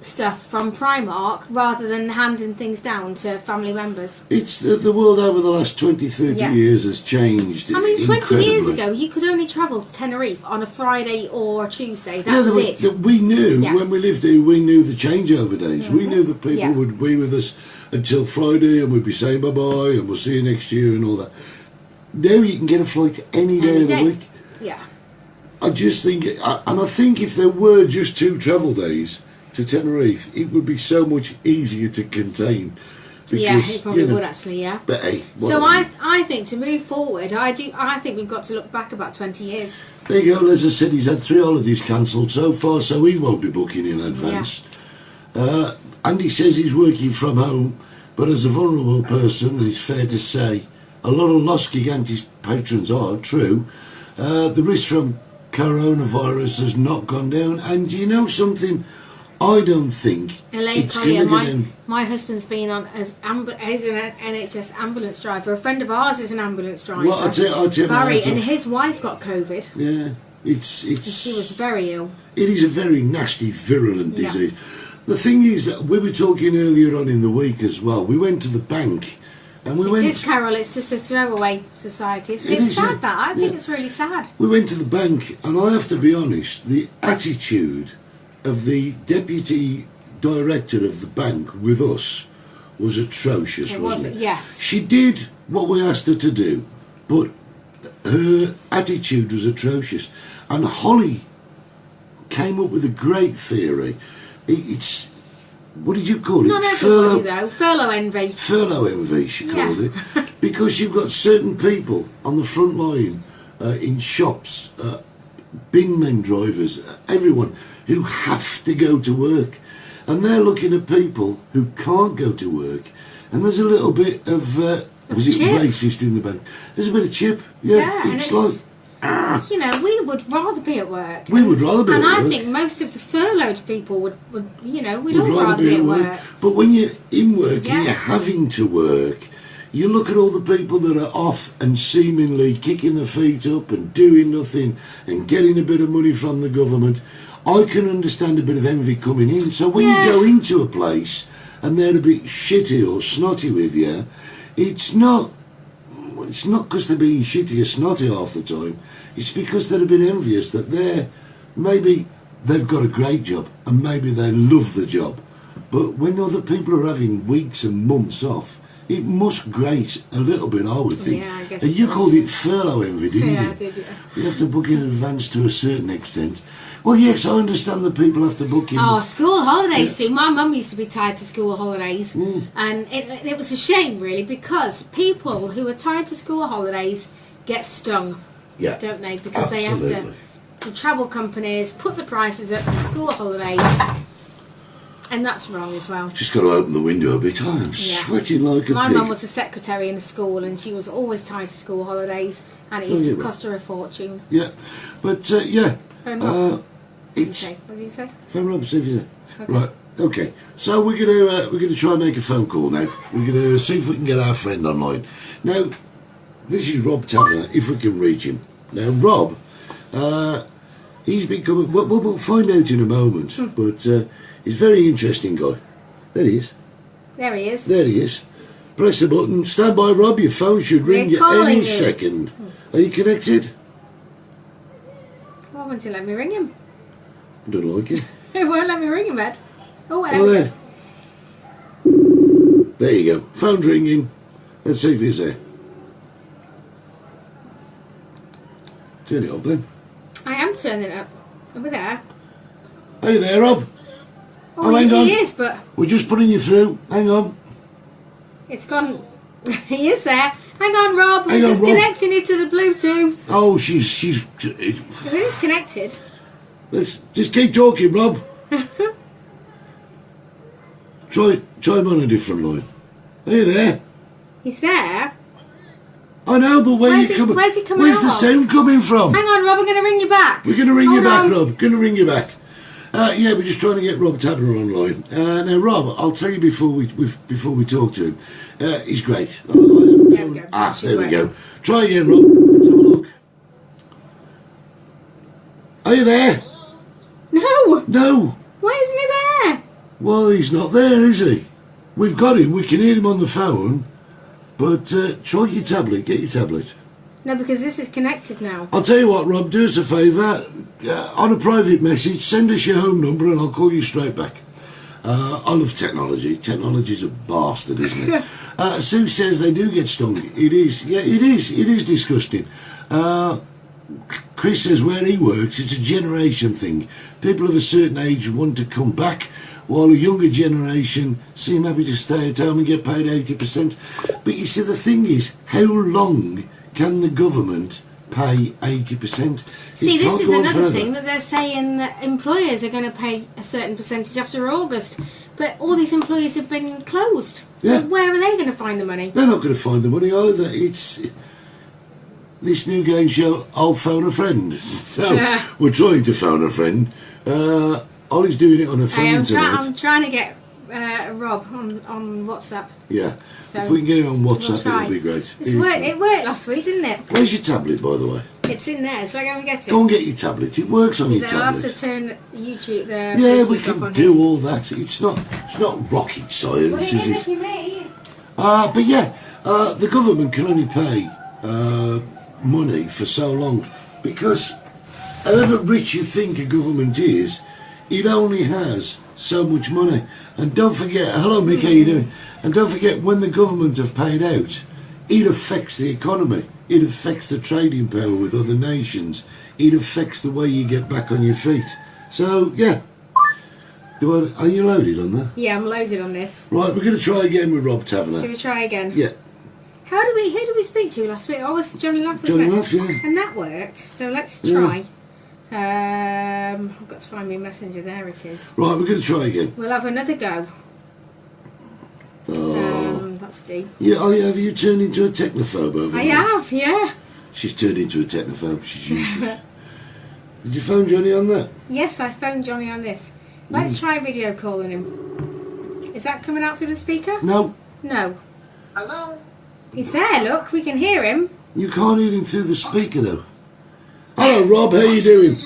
Speaker 2: stuff from Primark rather than handing things down to family members.
Speaker 1: It's the world over the last 20, 30 years has changed.
Speaker 2: I mean, 20
Speaker 1: incredibly.
Speaker 2: years ago, you could only travel to Tenerife on a Friday or a Tuesday. That was it.
Speaker 1: We knew, when we lived there, we knew the changeover days. We knew that people would be with us until Friday and we'd be saying bye-bye and we'll see you next year and all that. Now you can get a flight any day of the week.
Speaker 2: Yeah.
Speaker 1: I just think, and I think if there were just 2 travel days to Tenerife, it would be so much easier to contain. Because,
Speaker 2: it probably would actually, yeah.
Speaker 1: But hey,
Speaker 2: so I think to move forward, I think we've got to look back about 20 years.
Speaker 1: There you go. As I said, he's had 3 holidays cancelled so far, so he won't be booking in advance. Yeah. And he says he's working from home, but as a vulnerable person, it's fair to say a lot of Los Gigantes patrons are true. The risk from coronavirus has not gone down, and you know something, I don't think it's going to go down.
Speaker 2: My husband's been on as an NHS ambulance driver. A friend of ours is an ambulance driver.
Speaker 1: Well, I'll tell you,
Speaker 2: Barry, and his wife got COVID.
Speaker 1: Yeah, she
Speaker 2: was very ill.
Speaker 1: It is a very nasty, virulent disease. The thing is that we were talking earlier on in the week as well. We went to the bank And we
Speaker 2: It
Speaker 1: went.
Speaker 2: is, Carol. It's just a throwaway society. It's
Speaker 1: is,
Speaker 2: sad
Speaker 1: yeah.
Speaker 2: that. I think
Speaker 1: Yeah.
Speaker 2: it's really sad.
Speaker 1: We went to the bank, and I have to be honest, the attitude of the deputy director of the bank with us was atrocious,
Speaker 2: It
Speaker 1: wasn't
Speaker 2: was,
Speaker 1: it?
Speaker 2: yes.
Speaker 1: She did what we asked her to do, but her attitude was atrocious. And Hollie came up with a great theory. It's, what did you call it?
Speaker 2: Not everybody, though. Furlough envy.
Speaker 1: Furlough envy, she called
Speaker 2: Yeah.
Speaker 1: it, because you've got certain people on the front line in shops, bin men drivers, everyone who have to go to work, and they're looking at people who can't go to work, and there's a little bit of was it
Speaker 2: chip.
Speaker 1: racist in the bank? There's a bit of chip, yeah.
Speaker 2: Yeah, and
Speaker 1: it's
Speaker 2: it's-
Speaker 1: like
Speaker 2: You know, we would rather be at work.
Speaker 1: we would rather be
Speaker 2: And
Speaker 1: at
Speaker 2: I
Speaker 1: work.
Speaker 2: think most of the furloughed people would you know, we'd
Speaker 1: Would
Speaker 2: all rather be at work.
Speaker 1: But when you're in work
Speaker 2: Yeah.
Speaker 1: and you're having to work, you look at all the people that are off and seemingly kicking their feet up and doing nothing and getting a bit of money from the government. I can understand a bit of envy coming in. So when
Speaker 2: Yeah.
Speaker 1: you go into a place and they're a bit shitty or snotty with you, it's not because they're being shitty or snotty half the time. It's because they're a bit envious that maybe they've got a great job and maybe they love the job. But when other people are having weeks and months off, it must grate a little bit, I would think.
Speaker 2: Yeah, I guess
Speaker 1: And
Speaker 2: it
Speaker 1: you
Speaker 2: does.
Speaker 1: called it furlough envy, didn't
Speaker 2: Yeah,
Speaker 1: you?
Speaker 2: I did, yeah.
Speaker 1: You have to book in advance to a certain extent. Well, yes, I understand that people have to book in.
Speaker 2: Oh, school holidays too. My mum used to be tied to school holidays, and it was a shame, really, because people who are tied to school holidays get stung,
Speaker 1: Yeah,
Speaker 2: don't they? Because they have
Speaker 1: absolutely.
Speaker 2: to. The travel companies put the prices up for school holidays, and that's wrong as well.
Speaker 1: Just got to open the window a bit. I am sweating like a
Speaker 2: My
Speaker 1: pig.
Speaker 2: mum was a secretary in the school, and she was always tied to school holidays, and it used to cost her a fortune.
Speaker 1: Yeah, but yeah,
Speaker 2: Phone Rob.
Speaker 1: it's
Speaker 2: Okay, what did you say?
Speaker 1: phone Rob, see if he's there.
Speaker 2: Okay.
Speaker 1: Right. Okay. So we're gonna try and make a phone call now. We're gonna see if we can get our friend online. Now, this is Rob Taverner. If we can reach him. Now, Rob, he's been coming. We'll find out in a moment. But he's a very interesting guy. There he is.
Speaker 2: There he is.
Speaker 1: There he is. Press the button. Stand by, Rob. Your phone should ring
Speaker 2: We're
Speaker 1: you
Speaker 2: calling
Speaker 1: any
Speaker 2: you.
Speaker 1: second. Are you connected?
Speaker 2: Why won't you let me ring him?
Speaker 1: Don't like it.
Speaker 2: It won't let me ring him, Ed. Oh,
Speaker 1: Oh,
Speaker 2: whatever.
Speaker 1: there. There you go. Phone's ringing. Let's see if he's there. Turn it up then.
Speaker 2: I am turning it up. Over there.
Speaker 1: Hey there, Rob.
Speaker 2: Oh,
Speaker 1: hang on.
Speaker 2: he is, but
Speaker 1: We're just putting you through. Hang on.
Speaker 2: it's gone. He is there. Hang on, Rob. We're
Speaker 1: Hang on,
Speaker 2: just
Speaker 1: Rob.
Speaker 2: connecting it to the Bluetooth.
Speaker 1: Oh, she's.
Speaker 2: Because it is connected.
Speaker 1: Let's just keep talking, Rob. Try him on a different line. Hey there.
Speaker 2: He's there.
Speaker 1: I know, but
Speaker 2: Where's
Speaker 1: you
Speaker 2: he-
Speaker 1: coming?
Speaker 2: where's he coming
Speaker 1: Where's
Speaker 2: out
Speaker 1: the
Speaker 2: of?
Speaker 1: sound coming from?
Speaker 2: Hang on, Rob. I'm going to ring you back.
Speaker 1: We're going to ring you
Speaker 2: Hold
Speaker 1: back,
Speaker 2: on.
Speaker 1: Rob. Going to ring you back. Yeah, we're just trying to get Rob Taberner online. Now, Rob, I'll tell you before we talk to him. He's great.
Speaker 2: There we go.
Speaker 1: There we go. Try again, Rob. Let's have a look. Are you there?
Speaker 2: No.
Speaker 1: No.
Speaker 2: Why isn't he there?
Speaker 1: Well, he's not there, is he? We've got him. We can hear him on the phone. But try your tablet. Get your tablet.
Speaker 2: No, because this is connected now.
Speaker 1: I'll tell you what, Rob, do us a favour. On a private message, send us your home number and I'll call you straight back. I love technology. Technology's a bastard, isn't it? Sue says they do get stung. It is. Yeah, it is. It is disgusting. Chris says where he works, it's a generation thing. People of a certain age want to come back, while a younger generation seem happy to stay at home and get paid 80%. But you see, the thing is, how long can the government pay 80%?
Speaker 2: See,
Speaker 1: It
Speaker 2: this
Speaker 1: can't
Speaker 2: is
Speaker 1: go on
Speaker 2: another
Speaker 1: forever.
Speaker 2: thing that they're saying that employers are going to pay a certain percentage after August. But all these employers have been closed. So
Speaker 1: Yeah.
Speaker 2: where are they going to find the money?
Speaker 1: They're not going to find the money either. It's this new game show, I'll phone a friend. So
Speaker 2: Yeah.
Speaker 1: we're trying to phone a friend. Ollie's doing it on her phone tonight.
Speaker 2: I'm trying to get Rob on WhatsApp.
Speaker 1: Yeah.
Speaker 2: So
Speaker 1: if we can get it on
Speaker 2: we'll
Speaker 1: WhatsApp,
Speaker 2: try.
Speaker 1: it'll be great.
Speaker 2: It worked last week, didn't it?
Speaker 1: Where's your tablet, by the way?
Speaker 2: It's in there. Shall I go and get it?
Speaker 1: Go and get your tablet. It works on your
Speaker 2: I'll have to
Speaker 1: tablet.
Speaker 2: turn YouTube. The
Speaker 1: Yeah,
Speaker 2: Bluetooth
Speaker 1: we
Speaker 2: off
Speaker 1: can
Speaker 2: on
Speaker 1: do
Speaker 2: here.
Speaker 1: all that. It's not rocket
Speaker 2: Well,
Speaker 1: science,
Speaker 2: it
Speaker 1: is
Speaker 2: is if
Speaker 1: it?
Speaker 2: you may.
Speaker 1: But yeah, The government can only pay money for so long because however rich you think a government is, it only has so much money. And don't forget, hello Mick, how you doing? And don't forget, when the government have paid out, it affects the economy. It affects the trading power with other nations. It affects the way you get back on your feet. So, yeah. Are you loaded on that?
Speaker 2: Yeah, I'm loaded on this.
Speaker 1: Right, we're going to try again with Rob Taverner.
Speaker 2: Should we try again?
Speaker 1: Yeah.
Speaker 2: Who did we speak to last week? Oh, it was Johnny Laff.
Speaker 1: Johnny Laff, yeah.
Speaker 2: And that worked. So let's try. I've got to find my messenger. There it is.
Speaker 1: Right, we're going to try again.
Speaker 2: We'll have another go.
Speaker 1: Oh.
Speaker 2: That's deep.
Speaker 1: Yeah, have you turned into a technophobe over
Speaker 2: I have, yeah.
Speaker 1: She's turned into a technophobe. She's useless. Did you phone Johnny on that?
Speaker 2: Yes, I phoned Johnny on this. Let's try video calling him. Is that coming out through the speaker?
Speaker 1: No.
Speaker 2: No.
Speaker 4: Hello?
Speaker 2: He's there, look. We can hear him.
Speaker 1: You can't hear him through the speaker, though. Hello, Rob. How you doing?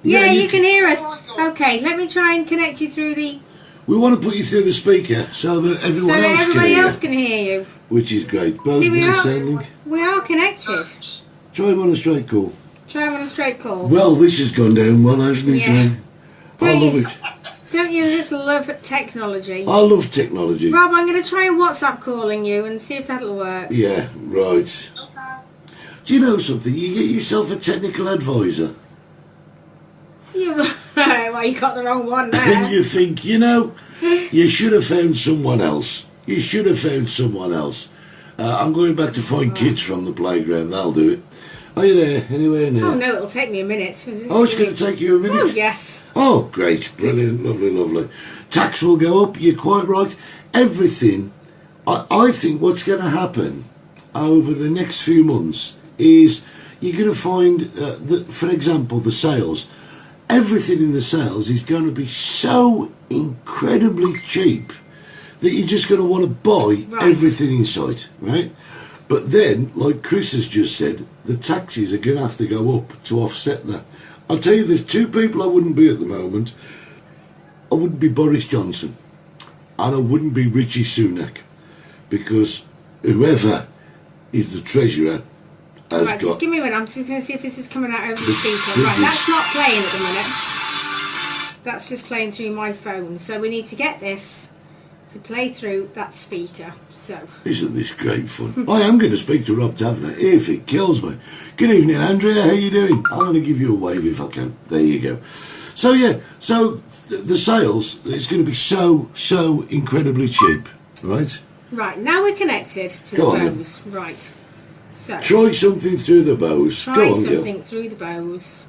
Speaker 2: Yeah, you can hear us. Okay, let me try and connect you through the...
Speaker 1: We want to put you through the speaker so that
Speaker 2: everybody else can hear you.
Speaker 1: Which is great. Both
Speaker 2: See, we are connected.
Speaker 1: Try him on a straight call.
Speaker 2: Try him on a straight call.
Speaker 1: Well, this has gone down well, hasn't it?
Speaker 2: Yeah.
Speaker 1: I love it.
Speaker 2: Don't you just love technology?
Speaker 1: I love technology.
Speaker 2: Rob, I'm going to try WhatsApp calling you and see if that'll work.
Speaker 1: Yeah, right. Do you know something? You get yourself a technical advisor.
Speaker 2: Well, you got the wrong one there.
Speaker 1: And you think, you should have found someone else. You should have found someone else. I'm going back to find kids from the playground. They'll do it. Are you there? Anywhere near?
Speaker 2: Oh, no, it'll take me a minute.
Speaker 1: Oh, it's going to take you a minute?
Speaker 2: Oh, yes.
Speaker 1: Oh, great. Brilliant. Lovely, lovely. Tax will go up. You're quite right. Everything. I think what's going to happen over the next few months is you're going to find that, for example, the sales. Everything in the sales is going to be so incredibly cheap that you're just going to want to buy everything in sight, right? But then, like Chris has just said, the taxes are going to have to go up to offset that. I'll tell you, there's two people I wouldn't be at the moment. I wouldn't be Boris Johnson, and I wouldn't be Richie Sunak, because whoever is the treasurer has got...
Speaker 2: Just give me a minute. I'm just going to see if this is coming out over the speaker. Right, that's not playing at the minute. That's just playing through my phone. So we need to get this to play through that speaker. So
Speaker 1: isn't this great fun? I am going to speak to Rob Taverner if it kills me. Good evening, Andrea. How you doing? I'm going to give you a wave if I can. There you go. So yeah, the sales, it's going to be so incredibly cheap, right?
Speaker 2: Right, now we're connected to
Speaker 1: Go
Speaker 2: the
Speaker 1: on,
Speaker 2: Bose. Right. So
Speaker 1: try something through the Bose.
Speaker 2: try
Speaker 1: Go on,
Speaker 2: something through the Bose.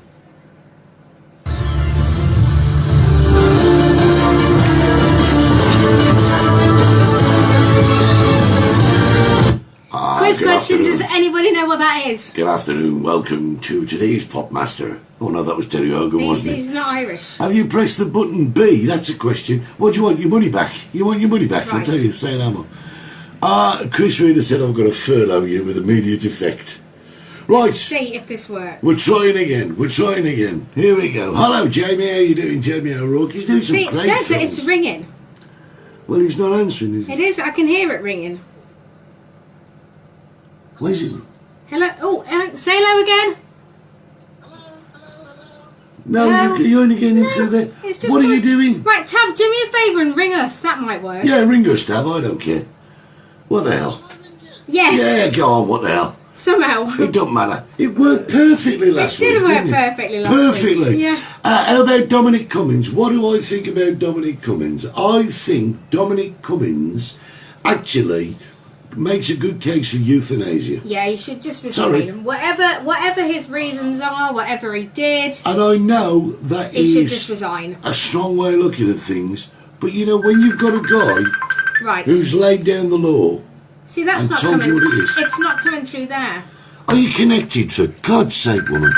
Speaker 2: Quiz question, does anybody know what that is?
Speaker 1: Good afternoon, welcome to today's Pop Master. Oh no, that was Terry Hogan, wasn't it?
Speaker 2: He's not Irish.
Speaker 1: Have you pressed the button B? That's a question. What do you want? Your money back? You want your money back? I'll
Speaker 2: Right.
Speaker 1: tell you, say no more. Chris Reader said I've got to furlough you with immediate effect. Right.
Speaker 2: See if this works.
Speaker 1: We're trying again. Here we go. Hello, Jamie. How you doing, Jamie O'Rourke? He's doing some
Speaker 2: See, it
Speaker 1: great
Speaker 2: says that
Speaker 1: films.
Speaker 2: it's ringing.
Speaker 1: Well, he's not answering, is he?
Speaker 2: It is. I can hear it ringing.
Speaker 1: Where's it?
Speaker 2: Hello. Oh, say hello again.
Speaker 1: No,
Speaker 2: No.
Speaker 1: you're only getting in through there.
Speaker 2: It's just
Speaker 1: What are
Speaker 2: like-
Speaker 1: you doing?
Speaker 2: Right, Tab, do me a favour and ring us. That might work.
Speaker 1: Yeah, ring us, Tab. I don't care. What the hell?
Speaker 2: Yes.
Speaker 1: Yeah, go on. What the hell?
Speaker 2: Somehow.
Speaker 1: It don't matter. It worked perfectly last week.
Speaker 2: It did work
Speaker 1: didn't it?
Speaker 2: perfectly last week.
Speaker 1: Perfectly.
Speaker 2: Yeah.
Speaker 1: How about Dominic Cummings? What do I think about Dominic Cummings? I think Dominic Cummings actually makes a good case for euthanasia.
Speaker 2: Yeah, he should just
Speaker 1: Sorry.
Speaker 2: resign. Whatever his reasons are, whatever he did,
Speaker 1: And I know that
Speaker 2: he should
Speaker 1: is
Speaker 2: just resign.
Speaker 1: a strong way of looking at things, but you know, when you've got a guy
Speaker 2: Right.
Speaker 1: who's laid down the law,
Speaker 2: See, that's
Speaker 1: and
Speaker 2: not
Speaker 1: told
Speaker 2: coming.
Speaker 1: you what it is.
Speaker 2: It's not coming through there.
Speaker 1: are you connected, for God's sake, woman?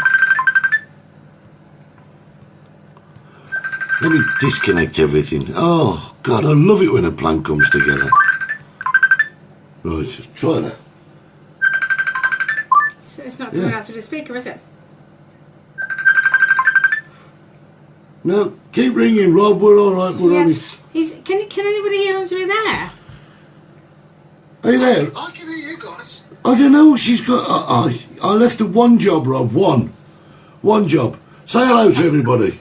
Speaker 1: Let me disconnect everything. Oh, God, I love it when a plan comes together. Right, try that.
Speaker 2: It's not coming
Speaker 1: Yeah.
Speaker 2: out to the speaker, is it?
Speaker 1: No, keep ringing, Rob. We're all right. We're on it.
Speaker 2: Can anybody hear him through there?
Speaker 1: Are you there?
Speaker 4: I can hear you guys.
Speaker 1: I don't know. She's got. I left her one job, Rob. One job. Say hello to everybody.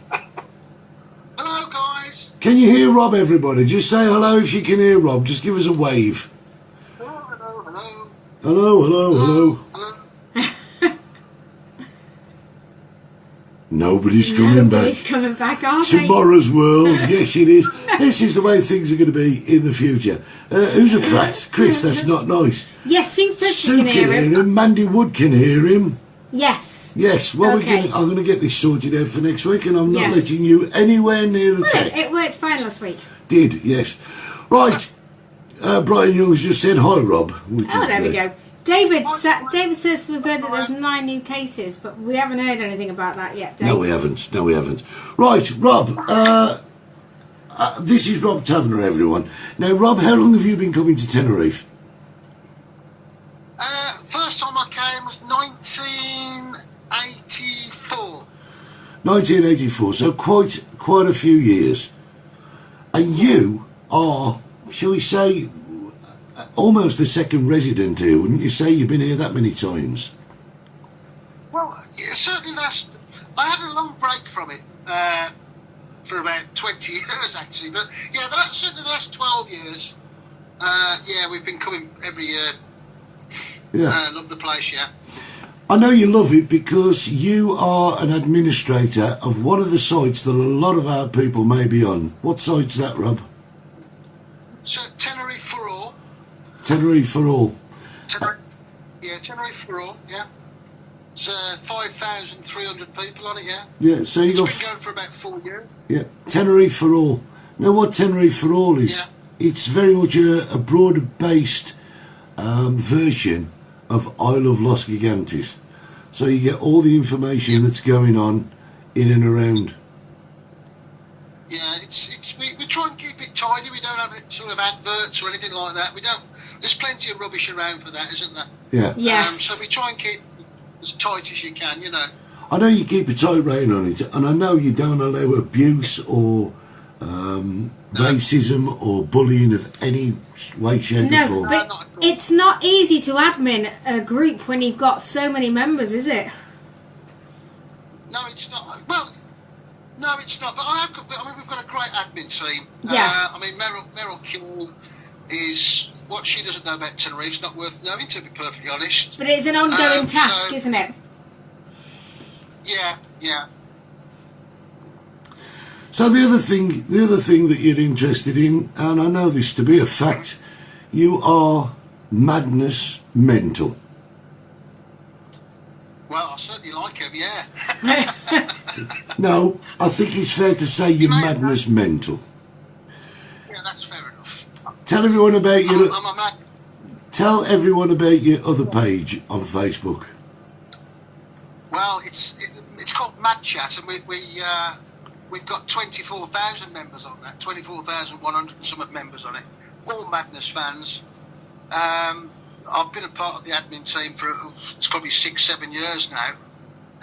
Speaker 4: Hello, guys.
Speaker 1: Can you hear Rob, everybody? Just say hello if you can hear Rob. Just give us a wave.
Speaker 4: Hello, hello, hello.
Speaker 1: Hello.
Speaker 4: Hello.
Speaker 1: Nobody's coming
Speaker 2: Nobody's
Speaker 1: back.
Speaker 2: coming back, are they?
Speaker 1: Tomorrow's world. Yes, it is. This is the way things are going to be in the future. Who's a prat? Chris, that's not nice.
Speaker 2: Yes, Sue Fisher
Speaker 1: Sue
Speaker 2: can hear him.
Speaker 1: Mandy Wood can hear him.
Speaker 2: Yes.
Speaker 1: Yes, well,
Speaker 2: Okay.
Speaker 1: I'm going to get this sorted out for next week, and I'm not
Speaker 2: Yeah.
Speaker 1: letting you anywhere near the
Speaker 2: Well,
Speaker 1: tech.
Speaker 2: it worked fine last week.
Speaker 1: Did, yes. Right, Brian Young's just said hi, Rob. Which
Speaker 2: Oh,
Speaker 1: is
Speaker 2: there we
Speaker 1: great.
Speaker 2: go. David says we've heard that there's 9 new cases, but we haven't heard anything about that yet, Dave.
Speaker 1: No, we haven't. Right, Rob, this is Rob Taverner, everyone. Now, Rob, how long have you been coming to Tenerife?
Speaker 4: First time I came was 1984.
Speaker 1: 1984, so quite a few years. And you are, shall we say, almost a second resident here, wouldn't you say? You've been here that many times.
Speaker 4: Well, yeah, certainly I had a long break from it for about 20 years, actually. But yeah, certainly the last 12 years, we've been coming every year.
Speaker 1: Yeah.
Speaker 4: Love the place, yeah.
Speaker 1: I know you love it because you are an administrator of one of the sites that a lot of our people may be on. What site's that, Rob?
Speaker 4: So, Tenerife for all.
Speaker 1: Tenerife for all.
Speaker 4: Tenerife for all, yeah. It's 5,300 people on it, yeah.
Speaker 1: Yeah, so you
Speaker 4: It's
Speaker 1: got...
Speaker 4: been going for about 4 years.
Speaker 1: Yeah, Tenerife for all. Now, what Tenerife for all is, it's very much a broader-based version of I Love Los Gigantes. So you get all the information that's going on in and around.
Speaker 4: Yeah, we try and keep it tidy. We don't have it sort of adverts or anything like that. We don't. There's plenty of rubbish around for that, isn't there?
Speaker 1: Yeah.
Speaker 2: Yes.
Speaker 4: So we try and keep as tight as you can, you know.
Speaker 1: I know you keep a tight rein on it, and I know you don't allow abuse or racism or bullying of any way, shape or
Speaker 2: No,
Speaker 1: form.
Speaker 2: but
Speaker 4: not at all.
Speaker 2: it's not easy to admin a group when you've got so many members, is it?
Speaker 4: No, it's not. Well, no, it's not. But we've got a great admin team.
Speaker 2: Yeah.
Speaker 4: Meryl Kill is what she doesn't know about Tenerife. It's not worth knowing, to be perfectly honest.
Speaker 2: But it's an ongoing task,
Speaker 4: so-
Speaker 2: isn't it?
Speaker 4: Yeah.
Speaker 1: So the other thing that you're interested in, and I know this to be a fact, you are madness mental.
Speaker 4: Well, I certainly like him. Yeah.
Speaker 1: No, I think it's fair to say you're madness mental.
Speaker 4: Yeah, that's fair enough.
Speaker 1: Tell everyone about your
Speaker 4: I'm a mad.
Speaker 1: tell everyone about your other page on Facebook.
Speaker 4: Well, it's called Mad Chat, and we've got 24,000 members on that. 24,100 and something members on it. All Madness fans. I've been a part of the admin team for it's probably 6-7 years now.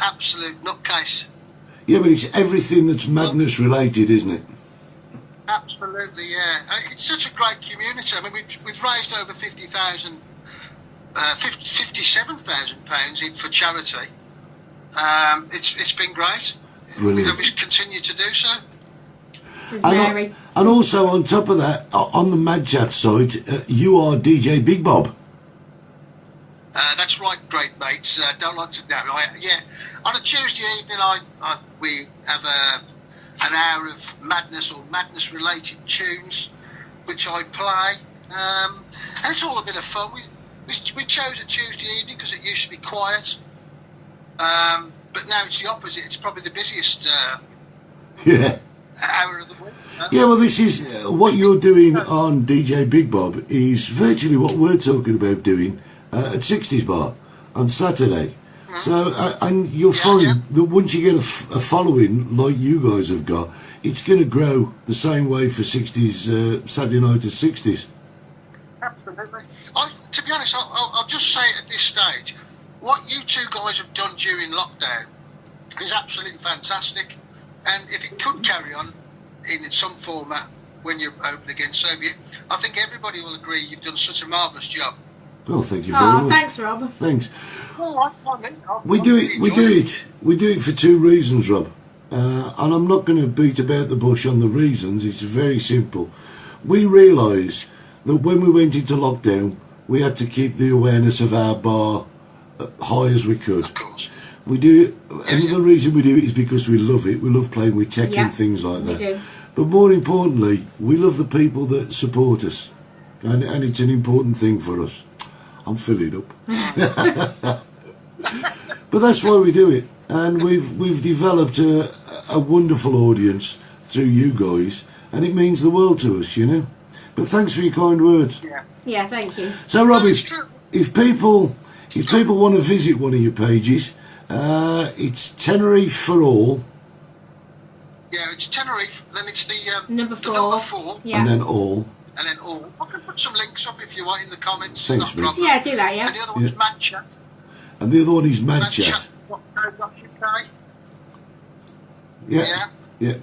Speaker 4: Absolute nutcase.
Speaker 1: Yeah, but it's everything that's madness related, isn't it?
Speaker 4: Absolutely, yeah. It's such a great community. I mean, we've raised over 57,000 pounds for charity. It's been great.
Speaker 1: Brilliant.
Speaker 4: We continue to do so.
Speaker 2: There's
Speaker 1: And,
Speaker 2: Mary.
Speaker 1: and also on top of that, on the Mad Chat site, you are DJ Big Bob.
Speaker 4: That's right, great mates. Don't like to know. On a Tuesday evening, we have an hour of madness or madness-related tunes, which I play, and it's all a bit of fun. We chose a Tuesday evening because it used to be quiet, but now it's the opposite. It's probably the busiest
Speaker 1: Yeah.
Speaker 4: hour of the week.
Speaker 1: Yeah, well, this is what you're doing on DJ Big Bob is virtually what we're talking about doing at 60s Bar on Saturday. So, and you'll find that once you get a following like you guys have got, it's going to grow the same way for 60s, Saturday night at 60s.
Speaker 4: Absolutely. To be honest, I'll just say at this stage, what you two guys have done during lockdown is absolutely fantastic. And if it could carry on in some format, when you open again. So I think everybody will agree you've done such a marvellous job.
Speaker 1: Well, thank you very
Speaker 2: Oh,
Speaker 1: much.
Speaker 2: thanks, Rob.
Speaker 1: Thanks.
Speaker 4: Oh,
Speaker 1: We do it for two reasons, Rob. And I'm not going to beat about the bush on the reasons. It's very simple. We realise that when we went into lockdown, we had to keep the awareness of our bar high as we could.
Speaker 4: Of course.
Speaker 1: We do. Another reason we do it is because we love it. We love playing with tech
Speaker 2: Yeah,
Speaker 1: and things like that.
Speaker 2: we do.
Speaker 1: But more importantly, we love the people that support us, and it's an important thing for us. I'm filling up. But that's why we do it, and we've developed a wonderful audience through you guys, and it means the world to us, you know. But thanks for your kind words.
Speaker 4: Yeah.
Speaker 2: Yeah, thank you.
Speaker 1: So, Rob,
Speaker 4: That's true.
Speaker 1: if people want to visit one of your pages, it's Tenerife for All,
Speaker 4: Yeah, it's Tenerife, then it's the
Speaker 2: Number
Speaker 4: the
Speaker 2: 4.
Speaker 4: number 4,
Speaker 2: Yeah.
Speaker 1: and then All.
Speaker 4: and then all. I can put some links up if you want in the comments.
Speaker 1: Thanks,
Speaker 4: Not a
Speaker 1: mate.
Speaker 4: problem.
Speaker 2: Yeah, do that, yeah.
Speaker 4: And the other one's Mad Chat.
Speaker 1: And the other one is Mad Chat.
Speaker 4: Madchat.co.uk.
Speaker 1: Yeah,
Speaker 4: Yeah.
Speaker 1: yeah.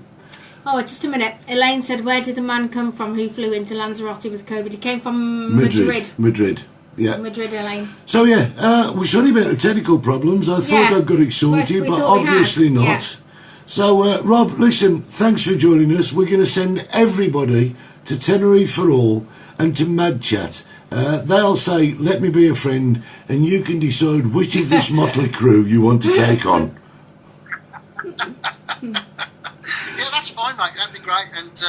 Speaker 2: Oh, just a minute. Elaine said, where did the man come from who flew into Lanzarote with COVID? He came from Madrid.
Speaker 1: Madrid. Yeah.
Speaker 2: Madrid, Elaine.
Speaker 1: So yeah, we're sorry about the technical problems. I thought
Speaker 2: Yeah.
Speaker 1: I'd got it sorted,
Speaker 2: We
Speaker 1: but
Speaker 2: thought we had,
Speaker 1: obviously not.
Speaker 2: yeah.
Speaker 1: So Rob, listen, thanks for joining us. We're going to send everybody to Tenerife for All and to Mad Chat. They'll say, let me be a friend, and you can decide which of this motley crew you want to take on.
Speaker 4: Yeah, that's fine, mate. That'd be great. And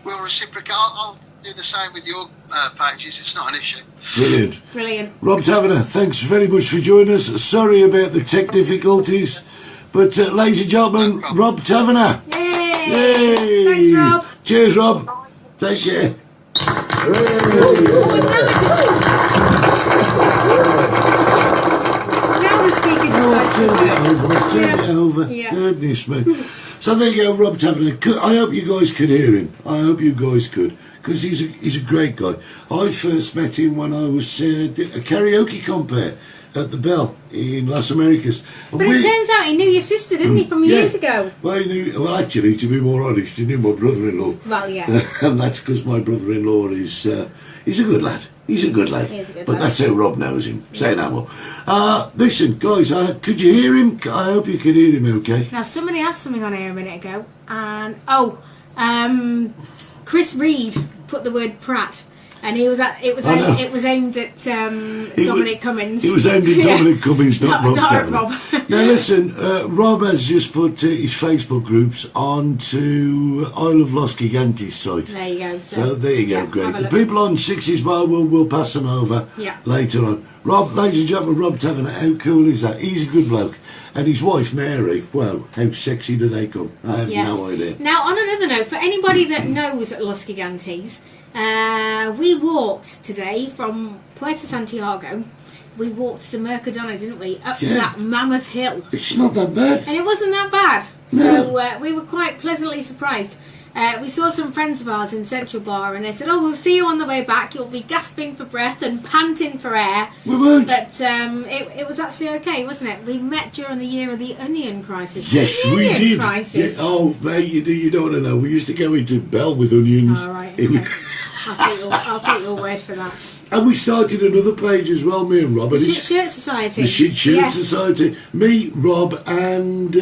Speaker 4: we'll reciprocate. I'll do the same with your pages. It's not an issue.
Speaker 1: Brilliant.
Speaker 2: Brilliant.
Speaker 1: Rob Taverner, thanks very much for joining us. Sorry about the tech difficulties, but ladies and gentlemen,
Speaker 4: No problem.
Speaker 1: Rob Taverner.
Speaker 2: Yay!
Speaker 1: Yay!
Speaker 2: Thanks, Rob.
Speaker 1: Cheers, Rob. Take care.
Speaker 2: Now we're speaking to
Speaker 1: I've turned it over.
Speaker 2: Yeah.
Speaker 1: Goodness me. So there you go, Rob Taverner. I hope you guys could hear him. I hope you guys could, because he's a great guy. I first met him when I was did a karaoke compare at the Bell in Las Americas. And
Speaker 2: But it turns out he knew your sister, didn't he, from years ago?
Speaker 1: Well, actually, to be more honest, he knew my brother-in-law.
Speaker 2: Well, yeah.
Speaker 1: And that's because my brother-in-law is he's a good lad. He's a good lad.
Speaker 2: He is a good
Speaker 1: but
Speaker 2: lad.
Speaker 1: that's how Rob knows him. Say no more. Listen, guys, could you hear him? I hope you can hear him okay.
Speaker 2: Now, somebody asked something on here a minute ago, and Chris Reed put the word Pratt, and it was aimed at Dominic Cummins.
Speaker 1: It was aimed at Dominic Cummins, not Rob
Speaker 2: not
Speaker 1: Taverner.
Speaker 2: Rob.
Speaker 1: Now listen, Rob has just put his Facebook groups onto Isle of Los Gigantes site.
Speaker 2: There you go.
Speaker 1: So there you go,
Speaker 2: yeah,
Speaker 1: great.
Speaker 2: have a
Speaker 1: The
Speaker 2: look.
Speaker 1: people on Sixes Bar will pass them over
Speaker 2: Yeah.
Speaker 1: later on. Rob, ladies and gentlemen, Rob Taverner, how cool is that? He's a good bloke. And his wife, Mary, wow, how sexy do they come? I have no idea.
Speaker 2: Now, on another note, for anybody that knows Los Gigantes, we walked today from Puerto Santiago. We walked to Mercadona, didn't we? Up
Speaker 1: Yeah.
Speaker 2: that mammoth hill.
Speaker 1: It's not that bad.
Speaker 2: And it wasn't that bad.
Speaker 1: No.
Speaker 2: So we were quite pleasantly surprised. We saw some friends of ours in Central Bar, and they said, "Oh, we'll see you on the way back. You'll be gasping for breath and panting for air."
Speaker 1: We weren't.
Speaker 2: But it was actually okay, wasn't it? We met during the year of the onion crisis.
Speaker 1: Yes,
Speaker 2: The
Speaker 1: we
Speaker 2: onion
Speaker 1: did.
Speaker 2: Crisis.
Speaker 1: Yeah, oh, mate, you don't want to know. We used to go into Bell with onions.
Speaker 2: All right.
Speaker 1: It
Speaker 2: Okay.
Speaker 1: was-
Speaker 2: I'll take your word for that.
Speaker 1: And we started another page as well, me and Rob.
Speaker 2: The
Speaker 1: and
Speaker 2: Shit
Speaker 1: it's
Speaker 2: Shirt Society.
Speaker 1: the Shit Shirt
Speaker 2: Yes.
Speaker 1: Society. Me, Rob, and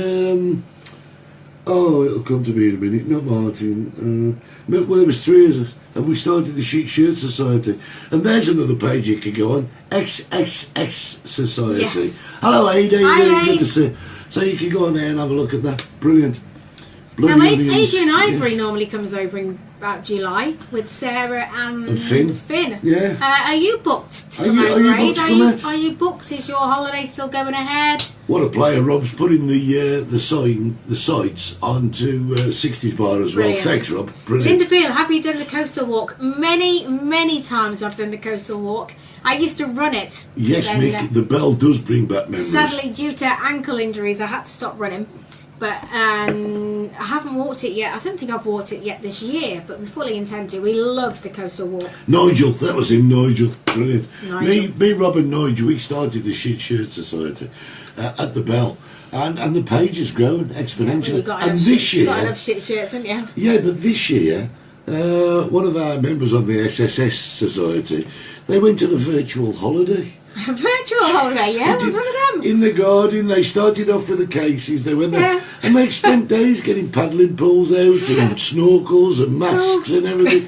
Speaker 1: it'll come to me in a minute. Not Martin. Well, there was three of us, and we started the Shit Shirt Society. And there's another page you can go on. XXX Society.
Speaker 2: Yes.
Speaker 1: Hello, Ada.
Speaker 2: Hi,
Speaker 1: Very good
Speaker 2: Aid.
Speaker 1: to see you. So you can go on there and have a look at that. Brilliant.
Speaker 2: Now,
Speaker 1: Bloody onions.
Speaker 2: Adrian Ivory
Speaker 1: Yes.
Speaker 2: normally comes over in about July with Sarah and
Speaker 1: Finn. Yeah.
Speaker 2: Are you booked to
Speaker 1: Are
Speaker 2: come
Speaker 1: you-
Speaker 2: over,
Speaker 1: are you
Speaker 2: Aid?
Speaker 1: booked to come out?
Speaker 2: Are you booked? Is your holiday still going ahead?
Speaker 1: What a player! Rob's putting the sites onto 60s Bar as well.
Speaker 2: Brilliant.
Speaker 1: Thanks, Rob. Brilliant.
Speaker 2: Linda Beale, have you done the coastal walk? Many times I've done the coastal walk. I used to run it.
Speaker 1: Yes,
Speaker 2: Then,
Speaker 1: Mick. The bell does bring back memories.
Speaker 2: sadly, due to ankle injuries, I had to stop running. But I haven't walked it yet. I don't think I've walked it yet this year, but we fully intend to. We love the coastal walk.
Speaker 1: Nigel, that was him. Nigel, brilliant.
Speaker 2: Nigel.
Speaker 1: Me, Rob, and Nigel. We started the Shit Shirt Society at the Bell, and the page has grown exponentially.
Speaker 2: You've got to
Speaker 1: and
Speaker 2: have
Speaker 1: this
Speaker 2: shit, you've got to
Speaker 1: year,
Speaker 2: have shit shirts, haven't you?
Speaker 1: yeah, but this year one of our members on the SSS Society, they went on a virtual holiday.
Speaker 2: A virtual holiday, yeah? What's one of them?
Speaker 1: In the garden, they started off with the cases. They went there,
Speaker 2: Yeah.
Speaker 1: and they spent days getting paddling poles out and snorkels and masks and everything.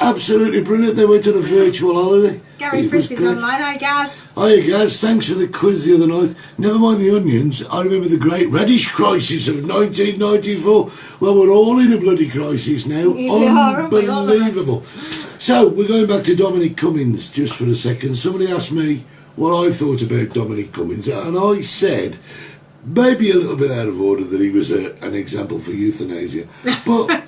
Speaker 1: Absolutely brilliant. They went on a virtual holiday.
Speaker 2: Gary
Speaker 1: It was
Speaker 2: Frisbee's
Speaker 1: great.
Speaker 2: online. Hi, Gaz.
Speaker 1: Hi guys, thanks for the quiz the other night. Never mind the onions, I remember the great radish crisis of 1994. Well, we're all in a bloody crisis now.
Speaker 2: We are, aren't we? All of us.
Speaker 1: Unbelievable. So, we're going back to Dominic Cummings just for a second. Somebody asked me what I thought about Dominic Cummings, and I said, maybe a little bit out of order, that he was an example for euthanasia. But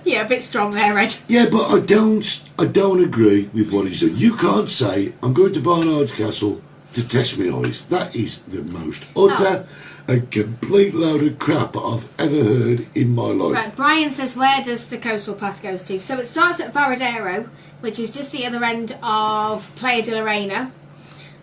Speaker 2: Yeah, a bit strong there, Ed.
Speaker 1: yeah, but I don't agree with what he's doing. You can't say, I'm going to Barnard's Castle to test my eyes. That is the most utter and complete load of crap I've ever heard in my life.
Speaker 2: Right, Brian says, where does the coastal path go to? So it starts at Varadero, which is just the other end of Playa de la Reina.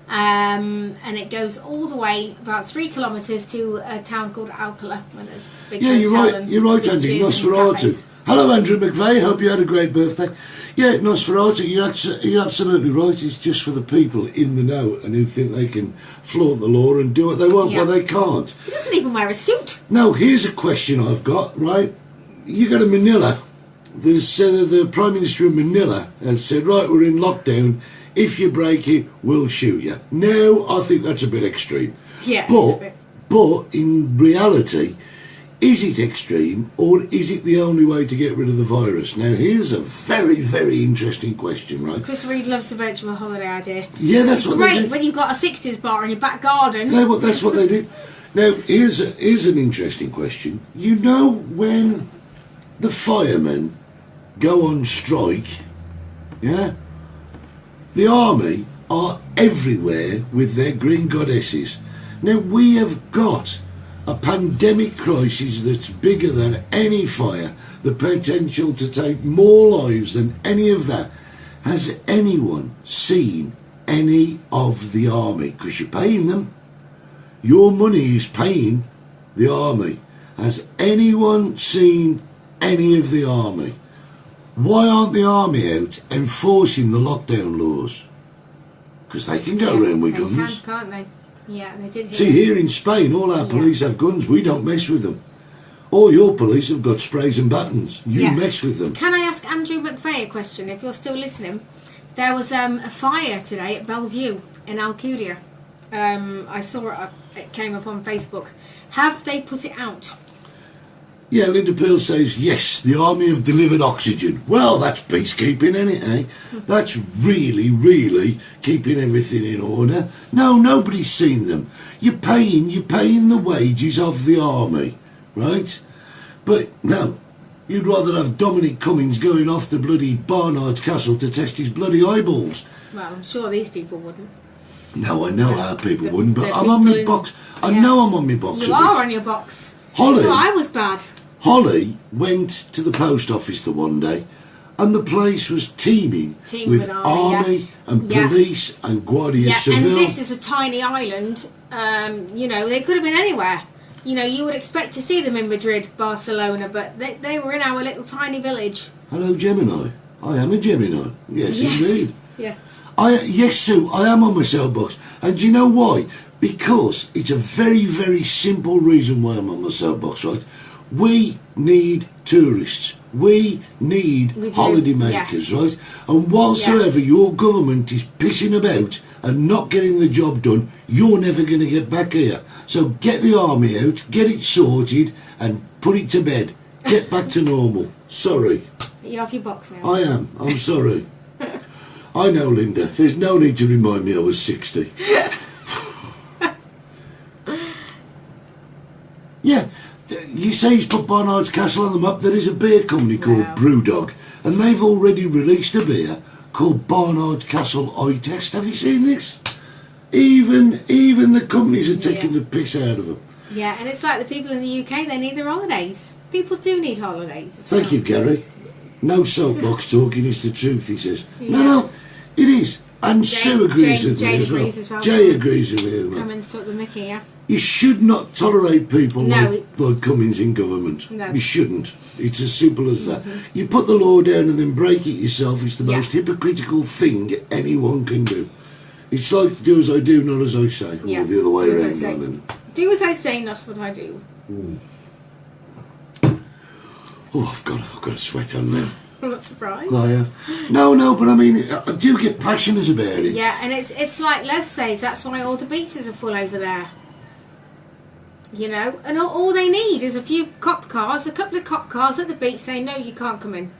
Speaker 2: And it goes all the way about 3 kilometres to a town called Alcala, where there's a big
Speaker 1: Yeah, you're
Speaker 2: hotel
Speaker 1: right.
Speaker 2: and
Speaker 1: You're right, Andy.
Speaker 2: beaches and
Speaker 1: Nosferatu.
Speaker 2: cafes.
Speaker 1: Hello, Andrew McVeigh. Hope you had a great birthday. Yeah, Nosferatu. You're absolutely right. It's just for the people in the know and who think they can flaunt the law and do what they want.
Speaker 2: Yeah.
Speaker 1: Well, they can't.
Speaker 2: He doesn't even wear a suit.
Speaker 1: Now, here's a question I've got. Right, you go to Manila. The Prime Minister of Manila has said, right, we're in lockdown. If you break it, we'll shoot you. Now, I think that's a bit extreme.
Speaker 2: Yeah, it's a bit.
Speaker 1: But in reality, is it extreme, or is it the only way to get rid of the virus? Now, here's a very, very interesting question, right?
Speaker 2: Chris Reed loves the virtual holiday idea.
Speaker 1: Yeah, that's what they
Speaker 2: Great
Speaker 1: do.
Speaker 2: when you've got a 60s bar in your back garden.
Speaker 1: That's what they do. Now, here's an interesting question. You know when the firemen go on strike, yeah? The army are everywhere with their green goddesses. Now, we have got a pandemic crisis that's bigger than any fire, the potential to take more lives than any of that. Has anyone seen any of the army? Because you're paying them. Your money is paying the army. Has anyone seen any of the army? Why aren't the army out enforcing the lockdown laws? Because they can go around with
Speaker 2: they
Speaker 1: guns.
Speaker 2: can't they? Yeah, they did.
Speaker 1: See, here in Spain, all our police have guns. We don't mess with them. All your police have got sprays and batons. You mess with them.
Speaker 2: Can I ask Andrew McVeigh a question, if you're still listening? There was a fire today at Bellevue in Alcudia. I saw it came up on Facebook. Have they put it out?
Speaker 1: Yeah, Linda Pearl says, yes, the army have delivered oxygen. Well, that's peacekeeping, isn't it, eh? That's really, really keeping everything in order. No, nobody's seen them. You're paying the wages of the army, right? But no, you'd rather have Dominic Cummings going off to bloody Barnard's Castle to test his bloody eyeballs.
Speaker 2: Well, I'm sure these people wouldn't.
Speaker 1: No, I know how people wouldn't, but
Speaker 2: the
Speaker 1: I'm on my
Speaker 2: people
Speaker 1: box. I know I'm on my box
Speaker 2: You
Speaker 1: a
Speaker 2: are
Speaker 1: bit.
Speaker 2: on your box.
Speaker 1: Hollie.
Speaker 2: Oh, I was bad.
Speaker 1: Hollie went to the post office the one day, and the place was teeming with army and police and Guardia Civil.
Speaker 2: And this is a tiny island. They could have been anywhere. You would expect to see them in Madrid, Barcelona, but they were in our little tiny village.
Speaker 1: Hello, Gemini. I am a Gemini. Yes. Indeed.
Speaker 2: Yes.
Speaker 1: Yes, Sue, I am on my soapbox. And do you know why? Because it's a very, very simple reason why I'm on my soapbox, right? We need tourists. We need holiday makers, right? And whatsoever your government is pissing about and not getting the job done, you're never going to get back here. So get the army out, get it sorted, and put it to bed. Get back to normal. Sorry.
Speaker 2: You're off your box now.
Speaker 1: I am. I'm sorry. I know, Linda. There's no need to remind me I was 60. Yeah. You say he's put Barnard's Castle on the map. There is a beer company called Brewdog, and they've already released a beer called Barnard's Castle Eye Test. Have you seen this? Even the companies are taking the piss out of them.
Speaker 2: Yeah, and it's like the people in the UK, they need their holidays. People do need holidays.
Speaker 1: Thank you, Gary. No soapbox talking, it's the truth, he says. No, it is. And Sue agrees with me as well. Jay agrees with me as well.
Speaker 2: Cummins took the mickey, yeah.
Speaker 1: You should not tolerate people
Speaker 2: No.
Speaker 1: like Cummings in government.
Speaker 2: No.
Speaker 1: You shouldn't. It's as simple as that. You put the law down and then break it yourself. It's the
Speaker 2: Yeah.
Speaker 1: most hypocritical thing anyone can do. It's like do as I do, not as I say,
Speaker 2: Yeah.
Speaker 1: or the other way
Speaker 2: Do as I
Speaker 1: around.
Speaker 2: say.
Speaker 1: darling.
Speaker 2: Do as I say, not what I do.
Speaker 1: Oh, I've got a sweat on now.
Speaker 2: I'm not surprised.
Speaker 1: I have. No, but I mean, I do get passionate about it.
Speaker 2: Yeah, and it's like Les says, that's why all the beaches are full over there. You know, and all they need is a few cop cars, a couple of cop cars at the beach saying, no, you can't come in.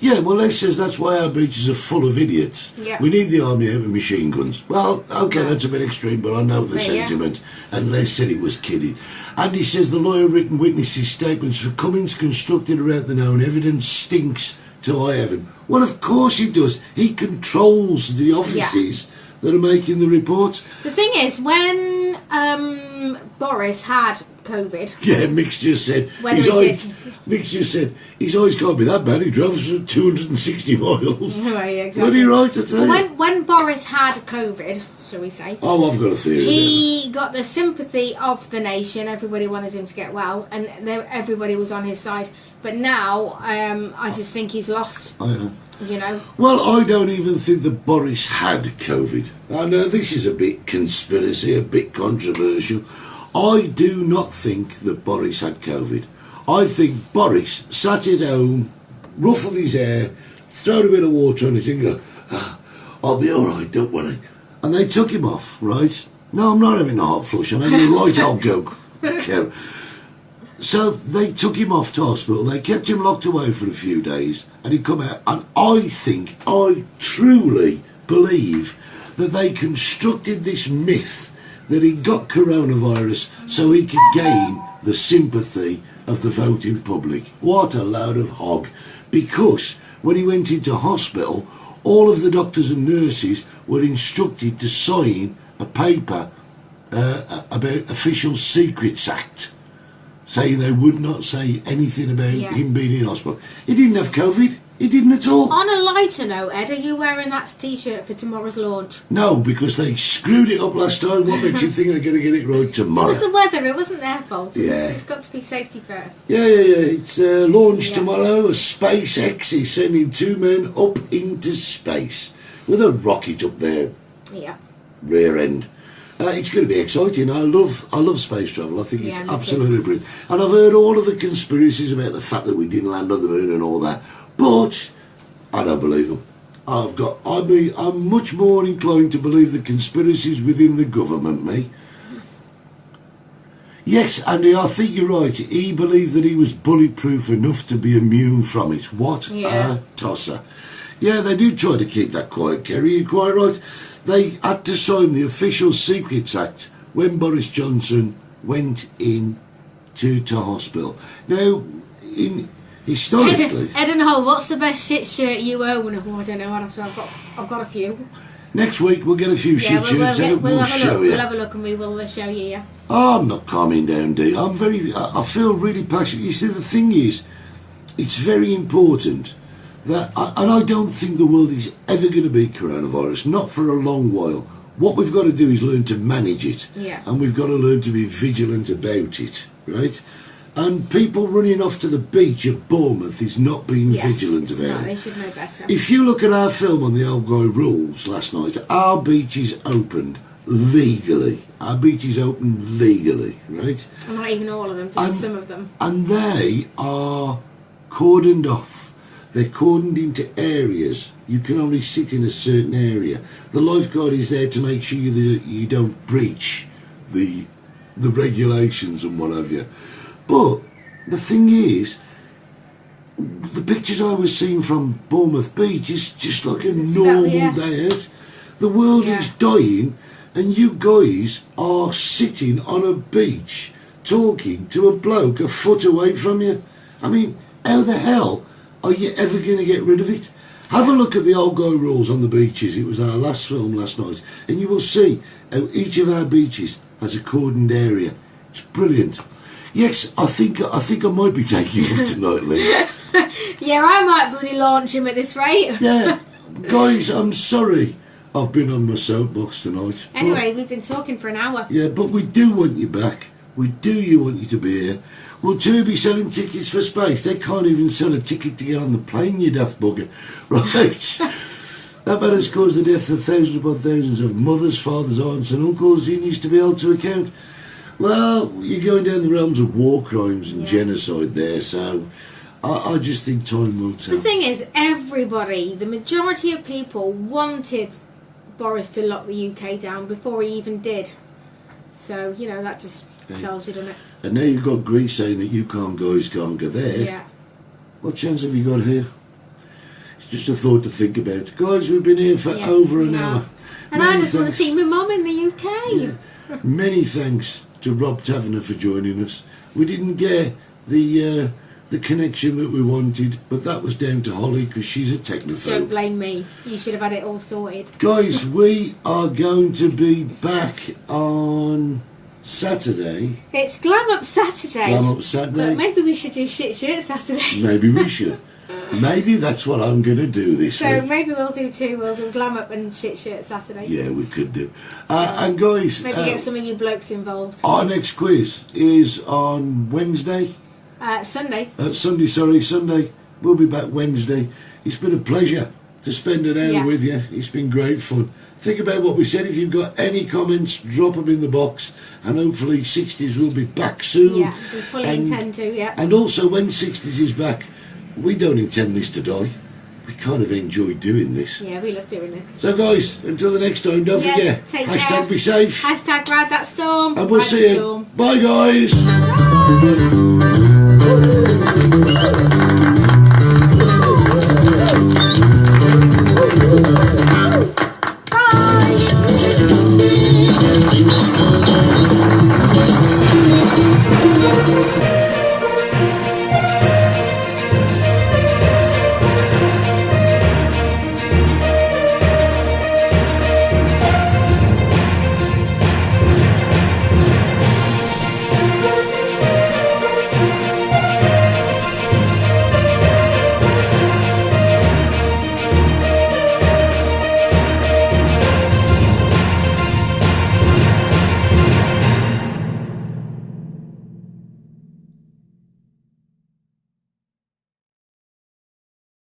Speaker 1: Yeah, well, Les says that's why our beaches are full of idiots.
Speaker 2: Yeah.
Speaker 1: We need the army out with machine guns. Well, okay, that's a bit extreme, but I know the
Speaker 2: Yeah, yeah.
Speaker 1: sentiment. And Les said it was kidding. And he says the lawyer written witnesses' statements for Cummings constructed around the known evidence stinks to high heaven. Well, of course he does. He controls the offices that are making the reports.
Speaker 2: The thing is, when Boris had COVID,
Speaker 1: Yeah, Mick's just said
Speaker 2: Whether
Speaker 1: his
Speaker 2: he
Speaker 1: eyes.
Speaker 2: did.
Speaker 1: Mick's just said his eyes can't be that bad. He drove for 260 miles.
Speaker 2: oh, yeah, exactly.
Speaker 1: Bloody right, I tell you.
Speaker 2: When Boris had COVID, shall we say,
Speaker 1: Oh, I've got a theory.
Speaker 2: he got the sympathy of the nation. Everybody wanted him to get well, and everybody was on his side. But now, I just think he's lost.
Speaker 1: I know.
Speaker 2: You know.
Speaker 1: Well, I don't even think that Boris had COVID. I know this is a bit conspiracy, a bit controversial. I do not think that Boris had COVID. I think Boris sat at home, ruffled his hair, thrown a bit of water on it and go, I'll be all right, don't worry. And they took him off, right? No, I'm not having a hot flush. I'm having a right old go. Okay. So they took him off to hospital. They kept him locked away for a few days, and he come out. And I truly believe that they constructed this myth that he got coronavirus so he could gain the sympathy of the voting public. What a load of hog! Because when he went into hospital, all of the doctors and nurses were instructed to sign a paper about Official Secrets Act, saying they would not say anything about him being in hospital. He didn't have COVID. He didn't at all.
Speaker 2: On a lighter note, Ed, are you wearing that T-shirt for tomorrow's launch?
Speaker 1: No, because they screwed it up last time. What makes you think they're going to get it right
Speaker 2: It
Speaker 1: tomorrow?
Speaker 2: was the weather. It wasn't their fault.
Speaker 1: Yeah.
Speaker 2: It's got to be safety first.
Speaker 1: Yeah. It's launched
Speaker 2: Yes.
Speaker 1: tomorrow. SpaceX is sending 2 men up into space with a rocket up their
Speaker 2: Yeah.
Speaker 1: rear end. It's going to be exciting. I love space travel. I think it's
Speaker 2: Yeah, me too.
Speaker 1: absolutely brilliant. And I've heard all of the conspiracies about the fact that we didn't land on the moon and all that, but I don't believe them. I'm much more inclined to believe the conspiracies within the government, me. Yes, Andy, I think you're right. He believed that he was bulletproof enough to be immune from it. What
Speaker 2: Yeah.
Speaker 1: a tosser. Yeah, they do try to keep that quiet, Kerry. You're quite right. They had to sign the Official Secrets Act when Boris Johnson went in to hospital. Now, historically,
Speaker 2: Ed and Hull, what's the best shit shirt you own? Oh, I don't know. I've got a few.
Speaker 1: next week we'll get a few shit shirts out. We'll show you.
Speaker 2: We'll have a look and we will show you. Yeah.
Speaker 1: Oh, I'm not calming down, Dee. I feel really passionate. You see, the thing is, it's very important that, and I don't think the world is ever going to be coronavirus, not for a long while. What we've got to do is learn to manage it.
Speaker 2: Yeah.
Speaker 1: And we've got to learn to be vigilant about it, right? And people running off to the beach at Bournemouth is not being vigilant
Speaker 2: it's
Speaker 1: about
Speaker 2: not.
Speaker 1: it.
Speaker 2: They should know better.
Speaker 1: If you look at our film on the Old Guy Rules last night, our beaches opened legally. Our beaches opened legally, right?
Speaker 2: Well, not even all of them, just some of them.
Speaker 1: And they are cordoned off. They're cordoned into areas. You can only sit in a certain area. The lifeguard is there to make sure that you don't breach the regulations and what have you. But the thing is, the pictures I was seeing from Bournemouth Beach is just like a normal day out. The world is dying, and you guys are sitting on a beach talking to a bloke a foot away from you. I mean, how the hell are you ever going to get rid of it? Have a look at the Old Guy Rules on the beaches. It was our last film last night, and you will see how each of our beaches has a cordoned area. It's brilliant. Yes, I think I might be taking off tonight, Lee.
Speaker 2: Yeah, I might bloody launch him at this rate.
Speaker 1: Yeah, guys, I'm sorry. I've been on my soapbox tonight.
Speaker 2: Anyway, we've been talking for an hour.
Speaker 1: Yeah, but we do want you back. We do want you to be here. Will two be selling tickets for space? They can't even sell a ticket to get on the plane, you daft bugger. Right. That man has caused the death of thousands upon thousands of mothers, fathers, aunts and uncles. He needs to be held to account. Well, you're going down the realms of war crimes and genocide there, so I just think time will tell.
Speaker 2: The thing is, everybody, the majority of people wanted Boris to lock the UK down before he even did. So, you know, that just tells you, doesn't it?
Speaker 1: And now you've got Greece saying that you guys can't go there.
Speaker 2: Yeah.
Speaker 1: What chance have you got here? It's just a thought to think about. Guys, we've been here for over an hour.
Speaker 2: And I just want to see my mum in the UK.
Speaker 1: Yeah. Many thanks to Rob Taverner for joining us. We didn't get the connection that we wanted, but that was down to Hollie because she's a technophobe.
Speaker 2: Don't blame me. You should have had it all sorted.
Speaker 1: Guys, we are going to be back on Saturday.
Speaker 2: It's Glam Up Saturday.
Speaker 1: Glam Up Saturday.
Speaker 2: But maybe we should do Shit Shirt Saturday.
Speaker 1: Maybe we should. Maybe that's what I'm going to do this week.
Speaker 2: So maybe we'll do two. We'll do Glam Up and Shit Shirt Saturday.
Speaker 1: Yeah, we could do. And guys,
Speaker 2: maybe get some of you blokes involved.
Speaker 1: Our next quiz is on Wednesday.
Speaker 2: Sunday.
Speaker 1: Sunday. We'll be back Wednesday. It's been a pleasure to spend an hour with you. It's been great fun. Think about what we said. If you've got any comments, drop them in the box. And hopefully 60s will be back soon.
Speaker 2: Yeah, we fully intend to, yeah.
Speaker 1: And also when 60s is back, we don't intend this to die. We kind of enjoy doing this.
Speaker 2: Yeah, we love doing this.
Speaker 1: So guys, until the next time, don't forget,
Speaker 2: take
Speaker 1: hashtag
Speaker 2: care.
Speaker 1: be safe.
Speaker 2: Hashtag ride that storm.
Speaker 1: And we'll
Speaker 2: Ride
Speaker 1: see
Speaker 2: the
Speaker 1: you.
Speaker 2: storm.
Speaker 1: Bye guys.
Speaker 2: Bye.